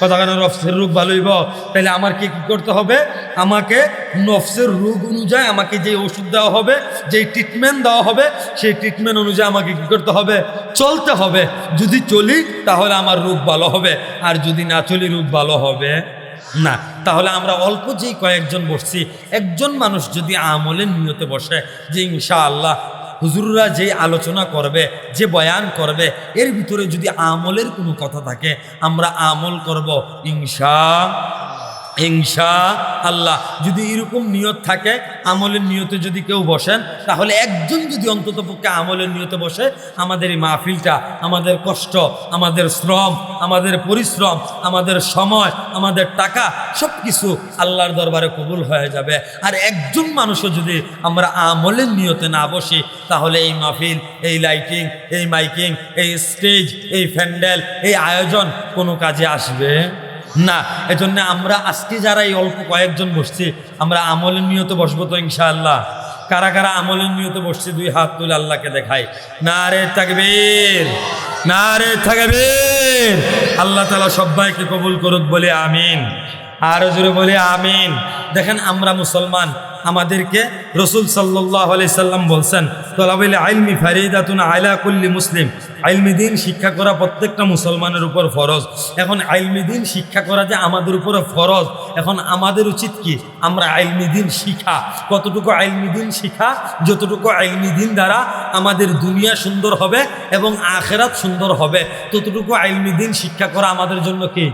কথা কেন? নফসের রোগ ভালো হইব? তাহলে আমাকে কি করতে হবে? আমাকে নফসের রোগ অনুযায়ী আমাকে যে ওষুধ দেওয়া হবে, যেই ট্রিটমেন্ট দেওয়া হবে, সেই ট্রিটমেন্ট অনুযায়ী আমাকে কি করতে হবে? চলতে হবে। যদি চলি তাহলে আমার রোগ ভালো হবে, আর যদি না চলি রোগ ভালো হবে না। তাহলে আমরা অল্প যেই কয়েকজন বসছি, একজন মানুষ যদি আমলের নিয়তে বসে যে ইনশাআল্লাহ হুজুররা যে আলোচনা করবে, যে বয়ান করবে, এর ভিতরে যদি আমলের কোনো কথা থাকে, আমরা আমল করব ইনশাআল্লাহ। যদি এরকম নিয়ত থাকে, আমলের নিয়তে যদি কেউ বসেন, তাহলে একজন যদি অন্তত পক্ষে আমলের নিয়তে বসে, আমাদের এই মাহফিলটা, আমাদের কষ্ট, আমাদের শ্রম, আমাদের পরিশ্রম, আমাদের সময়, আমাদের টাকা, সব কিছু আল্লাহর দরবারে কবুল হয়ে যাবে। আর একজন মানুষও যদি আমরা আমলের নিয়তে না বসি, তাহলে এই মাহফিল, এই লাইটিং, এই মাইকিং, এই স্টেজ, এই প্যান্ডেল, এই আয়োজন কোনো কাজে আসবে না। এজন্য আমরা আজকে যারা এই অল্প কয়েকজন বসছি, আমরা আমলের নিয়তে বসবো তো ইনশাআল্লাহ? কারা কারা আমলের নিয়তে বসছে দুই হাত তুলে আল্লাহকে দেখাই। নারে তাকবীর, নারে তাকবীর। আল্লাহ তাআলা সবাইকে কবুল করুক বলে আমিন। আরো জোরে বলি আমিন। দেখেন আমরা মুসলমান, আমাদেরকে রসুল সাল্লাল্লাহু আলাইহি সাল্লাম বলছেন তলাবুল ইলমি ফারিদাতুন আলা কুল্লি মুসলিম, ইলমি দ্বীন শিক্ষা করা প্রত্যেকটা মুসলমানের উপর ফরজ। এখন ইলমি দ্বীন শিক্ষা করা যে আমাদের উপরে ফরজ, এখন আমাদের উচিত কি আমরা ইলমি দ্বীন শিখা। কতটুকু ইলমি দ্বীন শিখা? যতটুকু ইলমি দ্বীন দ্বারা আমাদের দুনিয়া সুন্দর হবে এবং আখিরাত সুন্দর হবে, ততটুকু ইলমি দ্বীন শিক্ষা করা আমাদের জন্য কি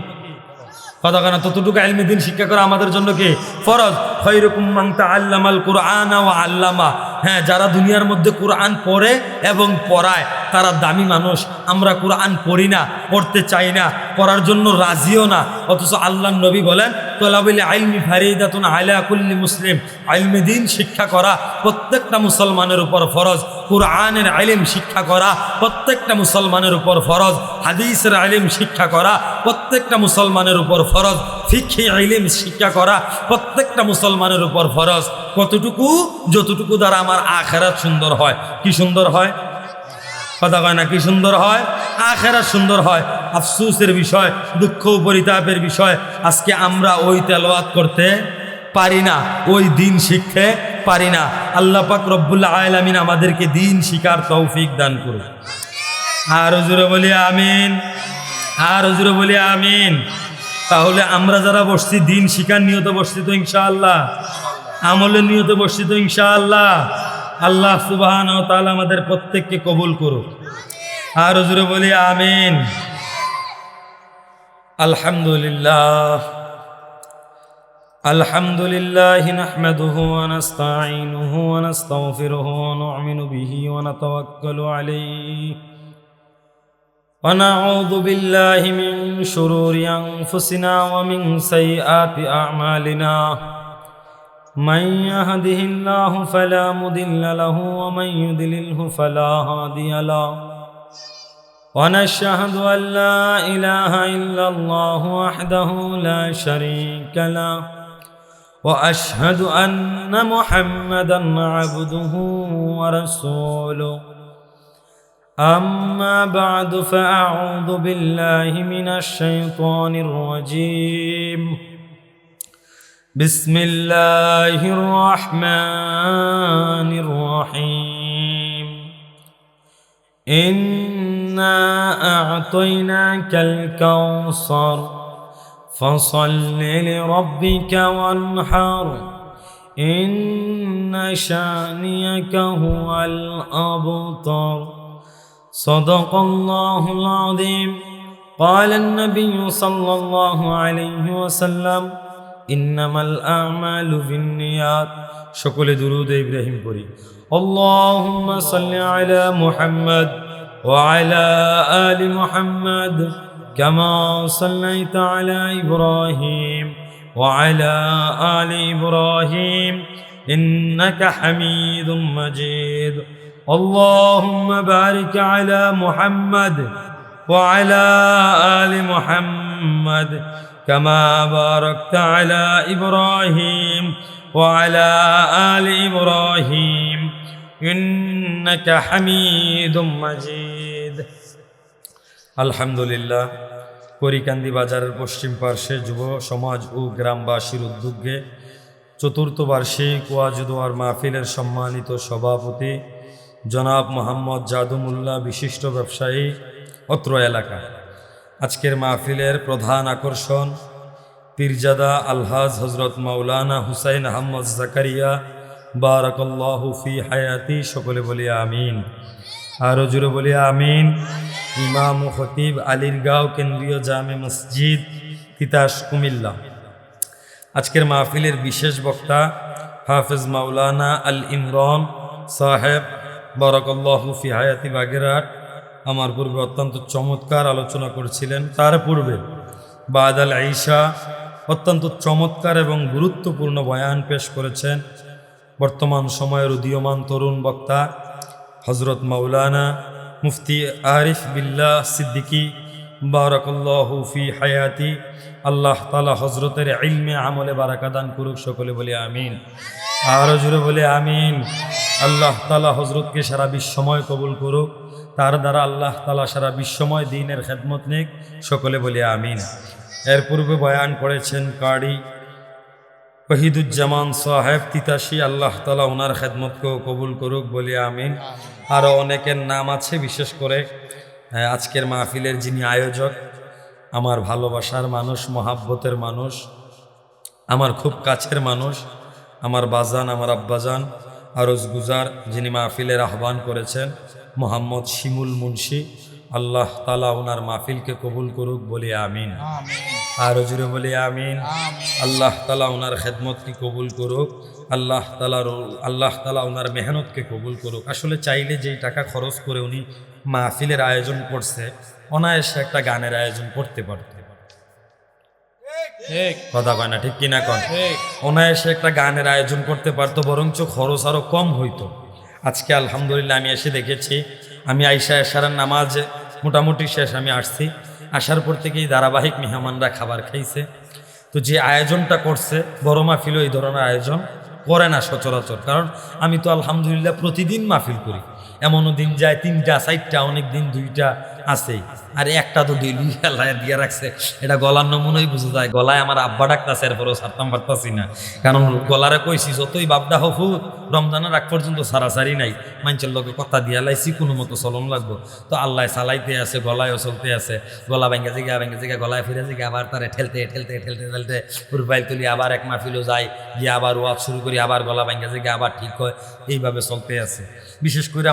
কথা কানা, ততটুকু ইলমি দ্বীন শিক্ষা করা আমাদের জন্য কি ফরজ। খায়রুকুম মান তাআল্লামাল কুরআনা ওয়া আল্লামা, হ্যাঁ, যারা দুনিয়ার মধ্যে কোরআন পড়ে এবং পড়ায় তারা দামি মানুষ। আমরা কোরআন পড়ি না, পড়তে চাই না, পড়ার জন্য রাজিও না, অথচ আল্লাহর নবী বলেন তলাবুল ইলমি ফারিদাতুন আলা কুল্লি মুসলিম, ইলমি দ্বীন শিক্ষা করা প্রত্যেকটা মুসলমানের উপর ফরজ। কোরআনের ইলম শিক্ষা করা প্রত্যেকটা মুসলমানের উপর ফরজ। হাদিসের ইলম শিক্ষা করা প্রত্যেকটা মুসলমানের উপর ফরজ। ফিকহি ইলম শিক্ষা করা প্রত্যেকটা মুসলমানের উপর ফরজ। কতটুকু? যতটুকু দ্বারা আমার আখিরাত সুন্দর হয়। কি সুন্দর হয় কথা কয় না? কি সুন্দর হয়? আখিরাত সুন্দর হয়। আফসোসের বিষয়, দুঃখ পরিতাপের বিষয়, আজকে আমরা ওই তেলাওয়াত করতে পারি না, ওই দিন শিখতে পারি না। আল্লাহ পাক রব্বুল আলামিন আমাদেরকে দিন শিখার তৌফিক দান করুন। আর জোরে বলি আমিন, আর জোরে বলি আমিন। তাহলে আমরা যারা বসছি দিন শিখার নিয়ত বসছি তো ইনশাআল্লাহ, আমলের নিয়ত বসছি তো ইনশাআল্লাহ। আল্লাহ সুবহানাহু ওয়া তাআলা আমাদের প্রত্যেককে কবুল করুক। আর জোরে বলি আমিন। আলহামদুলিল্লাহ, আলহামদুলিল্লাহ নাহমাদুহু ওয়া নাস্তাঈনুহু ওয়া নাস্তাগফিরুহু ওয়া নু'মিনু বিহি ওয়া নাতাওয়াক্কালু আলাইহি ওয়া নাউযু বিল্লাহি মিন শুরুরি আনফুসিনা ওয়া মিন সাইয়্যাতি আ'মালিনা। من يهده الله فلا مضل له ومن يضلله فلا هادي له ونشهد أن لا إله إلا الله وحده لا شريك له وأشهد أن محمدا عبده ورسوله أما بعد فأعوذ بالله من الشيطان الرجيم بسم الله الرحمن الرحيم إنا أعطيناك الكوثر فصل لربك وانحر إن شانئك هو الأبتر صدق الله العظيم قال النبي صلى الله عليه وسلم ইন্নামাল আমালু বিন্নিয়াত। সকলে দুরূদ ইব্রাহিম পড়ি। আল্লাহুম্মা সাল্লি আলা মুহাম্মদ ওয়া আলা আলি মুহাম্মদ কামা সাল্লাইতা আলা ইব্রাহিম ওয়া আলা আলি ইব্রাহিম ইন্নাকা হামিদুম মাজিদ। আল্লাহুম্মা বারিক আলা মুহাম্মদ ওয়া আলা আলি মুহাম্মদ كما باركت على إبراهيم وعلى آل إبراهيم إنك حميد مجيد। আলহামদুলিল্লাহ। করিকান্দি বাজারের পশ্চিম পার্শ্বে যুব সমাজ ও গ্রামবাসীর উদ্যোগে চতুর্থ বার্ষিক ওয়াজ দোয়ার মাহফিলের সম্মানিত সভাপতি জনাব মোহাম্মদ জাদুমুল্লাহ, বিশিষ্ট ব্যবসায়ী অত্র এলাকা। আজকের মাহফিলের প্রধান আকর্ষণ পীরজাদা আলহাজ হজরত মাওলানা হুসাইন আহমদ জাকারিয়া বারাকাল্লাহু ফি হায়াতি। সকলে বলি আমিন, আরো জোরে বলি আমিন। ইমাম ও খতিব আলীরগাঁও কেন্দ্রীয় জামে মসজিদ, তিতাস, কুমিল্লা। আজকের মাহফিলের বিশেষ বক্তা হাফেজ মাওলানা আল ইমরান সাহেব বারাকাল্লাহু ফি হায়াতি, বাগেরহাট। আমার পূর্বে অত্যন্ত চমৎকার আলোচনা করেছিলেন। তার পূর্বে বাদাল ঈশা অত্যন্ত চমৎকার এবং গুরুত্বপূর্ণ বয়ান পেশ করেছেন বর্তমান সময়ের উদীয়মান তরুণ বক্তা হজরত মাওলানা মুফতি আরিফ বিল্লাহ সিদ্দিকী বারাকাল্লাহু ফি হায়াতি। আল্লাহ তাআলা হজরতের ইলমে আমলে বারাকা দান করুক। সকলে বলে আমিন, আরো জোরে বলে আমিন। আল্লাহ তাআলা হজরতকে সারা বিশ্বময় কবুল করুক, তার দ্বারা আল্লাহ তাআলা সারা বিশ্বময় দ্বীনের খেদমত নিক। সকলে বলে আমিন। এর পূর্বে বয়ান করেছেন কারি ওহিদুজ্জামান সাহেব তিতাসি, আল্লাহ তাআলা ওনার খেদমতকেও কবুল করুক বলি আমিন। আরও অনেকের নাম আছে, বিশেষ করে আজকের মাহফিলের যিনি আয়োজক, আমার ভালোবাসার মানুষ, মহাব্বতের মানুষ, আমার খুব কাছের মানুষ, আমার বাজান, আমার আব্বাজান আরজ গুজার, যিনি মাহফিলের আহ্বান করেছেন, মোহাম্মদ শিমুল মুন্সি, আল্লাহ তাআলা ওনার মাহফিলকে কবুল করুক বলি আমিন। আরো জুড়ে বলি আমিন। আল্লাহ তাআলা ওনার খেদমতকে কবুল করুক, আল্লাহ তাআলা ওনার মেহনতকে কবুল করুক। আসলে চাইলে যেই টাকা খরচ করে উনি মাহফিলের আয়োজন করছে, অনায়াসে একটা গানের আয়োজন করতে পারত। কথা কয় না, ঠিক কিনা কন? অনায়াসে একটা গানের আয়োজন করতে পারতো, বরঞ্চ খরচ আরো কম হইতো। আজকে আলহামদুলিল্লাহ আমি এসে দেখেছি, আমি আইসা এশারার নামাজ মোটামুটি শেষ, আমি আসছি, আসার পর থেকেই ধারাবাহিক মেহমানরা খাবার খাইছে। তো যে আয়োজনটা করছে, বড় মাহফিল এই ধরনের আয়োজন করে না সচরাচর। কারণ আমি তো আলহামদুলিল্লাহ প্রতিদিন মাহফিল করি, এমনও দিন যায় 3টা 4টা, অনেক দিন 2টা আছেই, আর একটা তো ডেলি খেলায় দিয়ে রাখছে। এটা গলার নমুনাই বুঝে যায়, গলায় আমার আব্বা ডাকতেছে, এরপরেও ছাড়তাম পারতাছি না। কারণ গলারে কইছি যতই বাপদা হফু, রমজানের আগ পর্যন্ত সারাসারি নাই, মানুষের লোকে কথা দিয়া লাইছি, কোনো মতো চলন লাগবো। তো আল্লাহ চালাইতে আছে, গলায়ও চলতে আছে, গলা ভেঙে জিগা গলায় ফিরে জিগা, আবার তারে ঠেলতে ঠেলতে ঠেলতে ঠেলতে প্রোফাইল তুলি, আবার এক মাহফিলও যায়, গিয়ে আবার ওয়াজ শুরু করি, আবার গলা ভেঙে জিগা, আবার ঠিক হয়, এইভাবে চলতে আছে। বিশেষ করে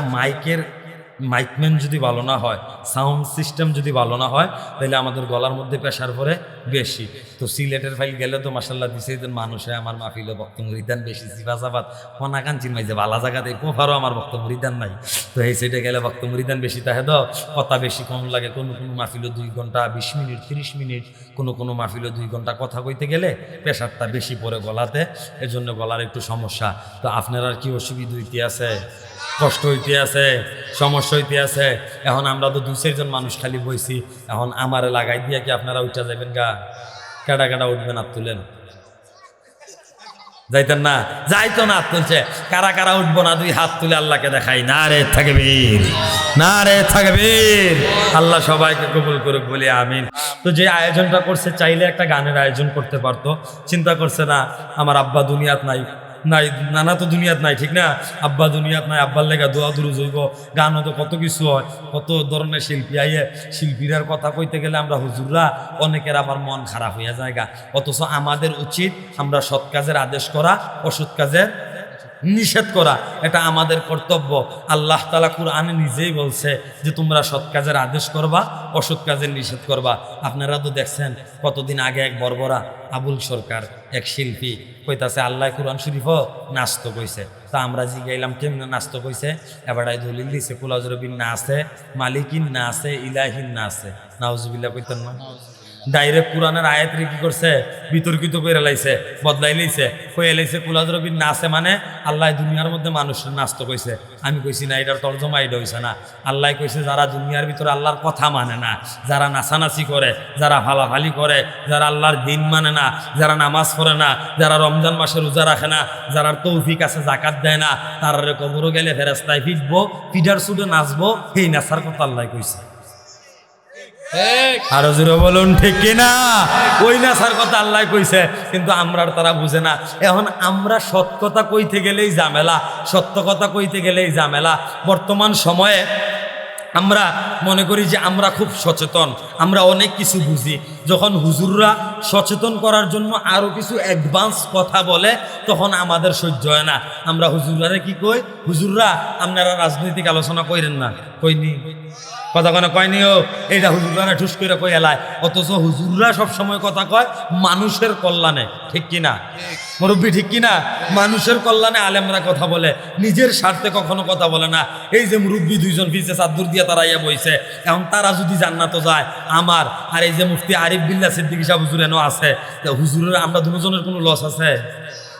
মাইকম্যান যদি ভালো না হয়, সাউন্ড সিস্টেম যদি ভালো না হয়, তাহলে আমাদের গলার মধ্যে প্রেশার পড়ে বেশি। তো সিলেটের ফাইল গেলে তো মাসাল্লাহ দিছে মানুষে আমার মাহফিলে বক্তব্য রিদান বেশি, জিবাজাবাদ ফনাকান চিনমাই যে ভালা জায়গাতে কোফারও আমার বক্তব্য রিদান নাই। তো এই সাইডে গেলে বক্তব্য রিদান বেশি তাহে তো কথা বেশি কম লাগে। কোনো মাহফিলে 2 ঘন্টা 20 মিনিট 30 মিনিট, কোনো মাহফিলে 2 ঘন্টা কথা কইতে গেলে প্রেশারটা বেশি পড়ে গলাতে, এজন্য গলার একটু সমস্যা। তো আপনার আর কি অসুবিধা হইতে আছে, কষ্ট হইতে আছে, সমস্যা হইতে আছে? এখন আমরা তো 2-4 জন মানুষ খালি বইছি, এখন আমারে লাগাই দিয়া কি আপনারা উঠা যাবেন গা? কেডা উঠবেন? হাত তুলেন। যাইতেন না? যাইতো না, হাত তুলছে। কারা উঠবো না? 2 হাত তুলে আল্লাহকে দেখাই, নারে তাকবীর, নারে তাকবীর। আল্লাহ সবাইকে কবুল করুক বলি আমিন। তো যে আয়োজনটা করছে, চাইলে একটা গানের আয়োজন করতে পারতো, চিন্তা করছে না আমার আব্বা দুনিয়াত নাই, নানা তো দুনিয়াত নাই, ঠিক না? আব্বা দুনিয়াত নাই, আব্বার লেগা দোয়া দুরুজ হইব, গান হতো, কত কিছু হয়, কত ধরনের শিল্পী আইয়ে। শিল্পীরার কথা কইতে গেলে আমরা হুজুররা অনেকের আবার মন খারাপ হইয়া যায় গা। অথচ আমাদের উচিত আমরা সৎ কাজের আদেশ করা, অসৎ কাজের নিষেধ করা, এটা আমাদের কর্তব্য। আল্লাহ তাআলা কুরআনে নিজেই বলছে যে তোমরা সৎ কাজের আদেশ করবা, অসৎ কাজের নিষেধ করবা। আপনারা তো দেখছেন কতদিন আগে এক বর্বরা আবুল সরকার, এক শিল্পী, কইতাছে আল্লাহ কুরআন শরীফও নাস্ত কইছে। তা আমরা জিগাইলাম কেমনে নাস্ত কইছে? এবারাই দলিল দিছে, কুলাজরবিন না আছে, মালিকিন না আছে, ইলাহিন না আছে। নাউজুবিল্লাহ কইতেন না? ডাইরেক্ট কোরআনের আয়াতরে কি করছে? বিতর্কিত করে লাইছে, বদলাই লাইছে, কয়ে লাইছে কুলাজরবিন না আছে মানে আল্লাহ দুনিয়ার মধ্যে মানুষের নাস্ত কইছে। আমি কইছি না, এটার তর্জমা এটা হইছে না। আল্লাহ কইছে যারা দুনিয়ার ভিতরে আল্লাহর কথা মানে না, যারা নাচানাচি করে, যারা ফালাফালি করে, যারা আল্লাহর দিন মানে না, যারা নামাজ পড়ে না, যারা রমজান মাসে রোজা রাখে না, যারা তৌফিক আছে জাকাত দেয় না, তারারে কবরও গেলে ফেরেশতায় পিটবো, পিটার সুদে নাচবো, এই নাচার কথা আল্লাহ কইছে। আরো জোরে বলুন ঠিক কিনা? ওই নাচার কথা আল্লাহ কইছে, কিন্তু আমরা তারা বুঝে না। এখন আমরা সত্য কথা কইতে গেলেই ঝামেলা, সত্য কথা কইতে গেলেই ঝামেলা। বর্তমান সময়ে আমরা মনে করি যে আমরা খুব সচেতন, আমরা অনেক কিছু বুঝি। যখন হুজুররা সচেতন করার জন্য আরও কিছু অ্যাডভান্স কথা বলে, তখন আমাদের সহ্য হয় না। আমরা হুজুররা কি কই? হুজুররা আপনারা রাজনৈতিক আলোচনা কইরেন না, কইনি কথা কোনো কয়নি, ও এইটা হুজুররা ঠুস করে কই এলায়। অথচ হুজুররা সবসময় কথা কয় মানুষের কল্যাণে, ঠিক কিনা মুরব্বী? ঠিক কিনা? মানুষের কল্যাণে আলেমরা কথা বলে, নিজের স্বার্থে কখনো কথা বলে না। এই যে মুরব্বী 2 জন পিছে চাদর দিয়ে তারা ইয়ে বইছে, এখন তারা যদি জান্নাতও যায়, আমার আর এই যে মুফতি আরিফ বিল্লাহ সিদ্দিকী সাহেব হুজুর এনো আছে, হুজুরের আমরা 2 জনের কোনো লস আছে?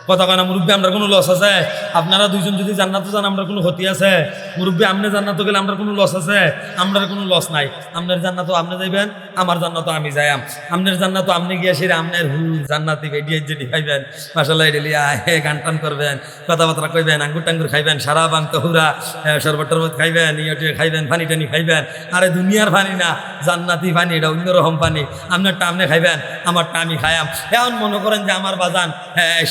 কথা কয় না মুরব্বী, আমরা কোনো লস আছে? আপনারা দুইজন যদি জান্নাতে যান আমরা কোনো ক্ষতি আছে? মুরব্বী, আপনি জান্নাতে গেলে আমরা কোনো লস আছে? আমরা কোনো লস নাই। আপনার জান্নাতও আপনি যাইবেন, আমার জান্নাতও আমি যাইম। আপনার জান্নাতও আপনি গিয়ে সেরে আপনার জান্নাতি বেডিয়ে যেটি খাইবেন, মাসাল্লাহ ডেলি গান টান করবেন, কথাবার্তা কইবেন, আঙ্গুর টাঙ্গুর খাইবেন, সারা বাংত হুরা শরবত টরবত খাইবেন, ইয়ে খাইবেন, পানি টানি খাইবেন। আরে দুনিয়ার পানি না, জান্নাতি পানি, এটা অন্যরকম পানি। আপনারটা আপনি খাইবেন, আমারটা আমি খাইয়াম। এখন মনে করেন যে আমার বাজান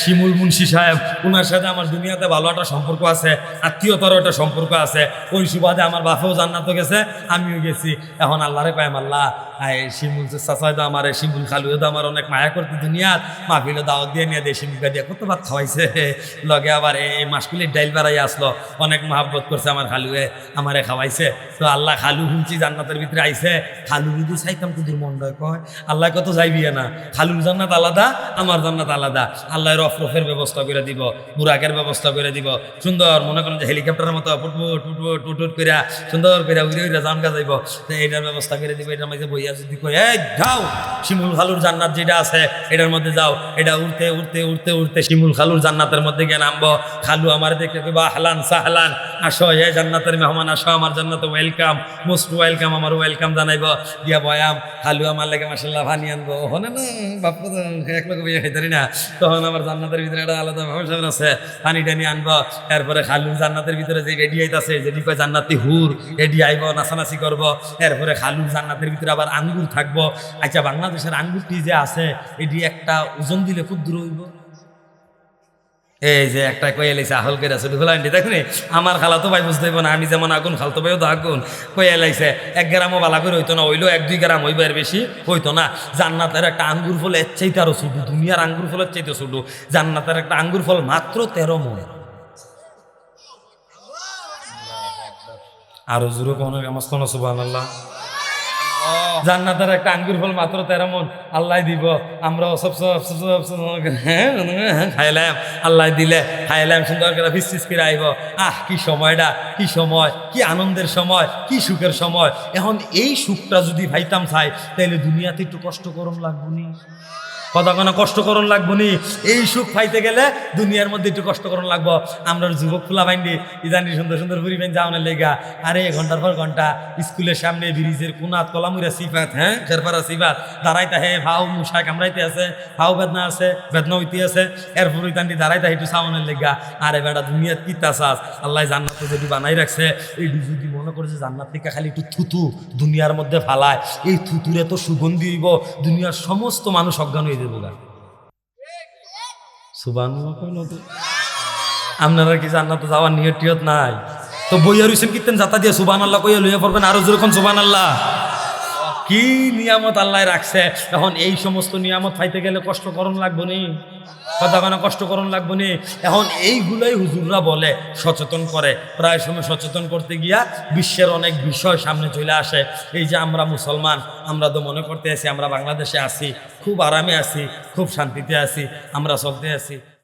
শিমুল মুন্সি সাহেব, ওনার সাথে আমার দুনিয়াতে ভালো একটা সম্পর্ক আছে, আত্মীয়তারও একটা সম্পর্ক আছে। ওই সুবাদে আমার বাপেও জান্নাতও গেছে, আমিও গেছি। এখন আল্লাহরে কয়, আল্লাহ শিমুল চাচাইদা আমার, শিমুল খালুও তো আমার অনেক মায়া করতে দুনিয়ার, মাহফিলে দাওয়াত দিয়ে নিয়ে দিয়ে শিমুলকা দিয়ে কত ভাত খাওয়াইছে, লগে আবার এই মাসকুলির ডাইল বাড়াই আসলো, অনেক মহাব্বত করছে আমার খালুয়ে, আমারে খাওয়াইছে। তো আল্লাহ খালু শুনছি জান্নাতের ভিতরে আইছে, খালু যদি চাইতাম কুদুর মন্ডয় কয়, আল্লাহ কত যাইবি না, খালুর জান্নাত আলাদা, আমার জান্নাত আলাদা। আল্লাহ রফরফের ব্যবস্থা করে দিব, বুরাকের ব্যবস্থা করে দিব, সুন্দর মনে করেন যে হেলিকপ্টারের মতো ফুটফুট টুটফুট টুটুট করে সুন্দর করে উড়ে উড়ে জানকা যাইব, তো এইটার ব্যবস্থা করে দিব। এটার মধ্যে বইয়া যদি কই, এই যাও শিমুল খালুর জান্নাত যেটা আছে এটার মধ্যে যাও, এটা উড়তে উড়তে উড়তে উড়তে শিমুল খালুর জান্নাতের মধ্যে গিয়ে নামবো। খালু আমার দেখে কইবা, আহলান সাহলান, আসো হে জান্নাতের মেহমান, আসো আমার জান্নাতে, ওয়েলকাম, মোস্ট ওয়েলকাম, আমার ওয়েলকাম জানাইব দিয়া বয়াম। খালু আমার লাগে মাসাল্লাহ ভানি আনবো, হনে না বাপ এক লোক বিয়ে খাইতারি না, তখন আমার জান্নাতের ভিতরে একটা আলাদা ব্যবসা আছে, পানি টানি আনবো। এরপরে খালু জান্নাতের ভিতরে যে রেডি হইতাছে, যেটি কয় জান্নাতি হুর, রেডি আইব, নাচানাচি করবো। এরপরে খালু জান্নাতের ভিতরে আবার আঙ্গুর থাকবো। আচ্ছা, বাংলাদেশের আঙ্গুরটি যে আছে এটি একটা ওজন দিলে খুব দূর হইব। এই যে একটা কয়ে লাইছে আহল করে আছে ঢুলান্ডি, দেখুন আমার খালা তো ভাই বুঝতে হইব না, আমি যেমন আগুন খালতো ভাইও তো আগুন, কয়ে লাইছে 1 গ্রামও বালা করে হইতো না, হইলেও 1-2 গ্রাম হইব, এর বেশি হইতো না। জান্নাতের একটা আঙ্গুর ফল এর চাইতে আরো ছোট, দুনিয়ার আঙ্গুর ফলের চাইতে ছোট। জান্নাতের একটা আঙ্গুর ফল মাত্র 13 মণ। আরো জোরে কোনো আমার কোন সুবহানাল্লাহ। জান্নাতের একটা আঙ্গুর ফল মাত্র 13 মণ আল্লাহ দিব। আমরা সব খাইলাম, আল্লাহ দিলে খাইলাম, সুন্দর করে ফিস করে আইব। কি সময়টা, কি সময়, কি আনন্দের সময়, কি সুখের সময়। এখন এই সুখটা যদি ভাইতাম চাই, তাইলে দুনিয়াতে একটু কষ্ট করুন লাগবো নি, কথা কোনো কষ্ট করুন লাগবো নি। এই সুখ পাইতে গেলে দুনিয়ার মধ্যে একটু কষ্ট করুন লাগবো। আমরা যুবক ফুলা বাইন্ডি ইদানি সুন্দর সুন্দর ঘুরি বাইন যাওয়ার লেগা, আরে ঘন্টার পর ঘন্টা স্কুলের সামনে ব্রিজের কোনাত কলামুরা সিফাত, খেরপাড়া সিফাত দাঁড়াইতে হে, ভাও মুশা কামড়াইতে আছে, ভাও বেদনা আছে, বেদনা হইতে আছে। এরপর ইতান্ডি দাঁড়াইতে একটু সাউনের লেগা, আরে বেটা দুনিয়ার কি তাসাস, আল্লাহ জান্নাতে যদি বানাই রাখছে, এই যদি মনে করে যে জান্নাত থেকে খালি একটু থুতু দুনিয়ার মধ্যে ফালায়, এই থুতুরে তো সুগন্ধি হইব, দুনিয়ার সমস্ত মানুষ অজ্ঞান হয়ে দেবো গা। আপনারা কি জান্নাতে যাওয়ার নিয়ত টিয়ত নাই? তো বইয়া রইছেন কীর্তেন যাতা দিয়ে সুবহানাল্লাহ কইয়া লইয়া পড়বেন আরো যেরকম সুবহানাল্লাহ। কি নিয়ামত আল্লাহ রাখছে। এখন এই সমস্ত নিয়ামত পাইতে গেলে কষ্ট করণ লাগবো নি, কথা কোনো কষ্ট করণ লাগবো নি। এখন এইগুলোই হুজুররা বলে, সচেতন করে, প্রায় সময় সচেতন করতে গিয়া বিশ্বের অনেক বিষয় সামনে চলে আসে। এই যে আমরা মুসলমান, আমরা তো মনে করতে আছি আমরা বাংলাদেশে আছি, খুব আরামে আছি, খুব শান্তিতে আছি, আমরা চলতে আছি।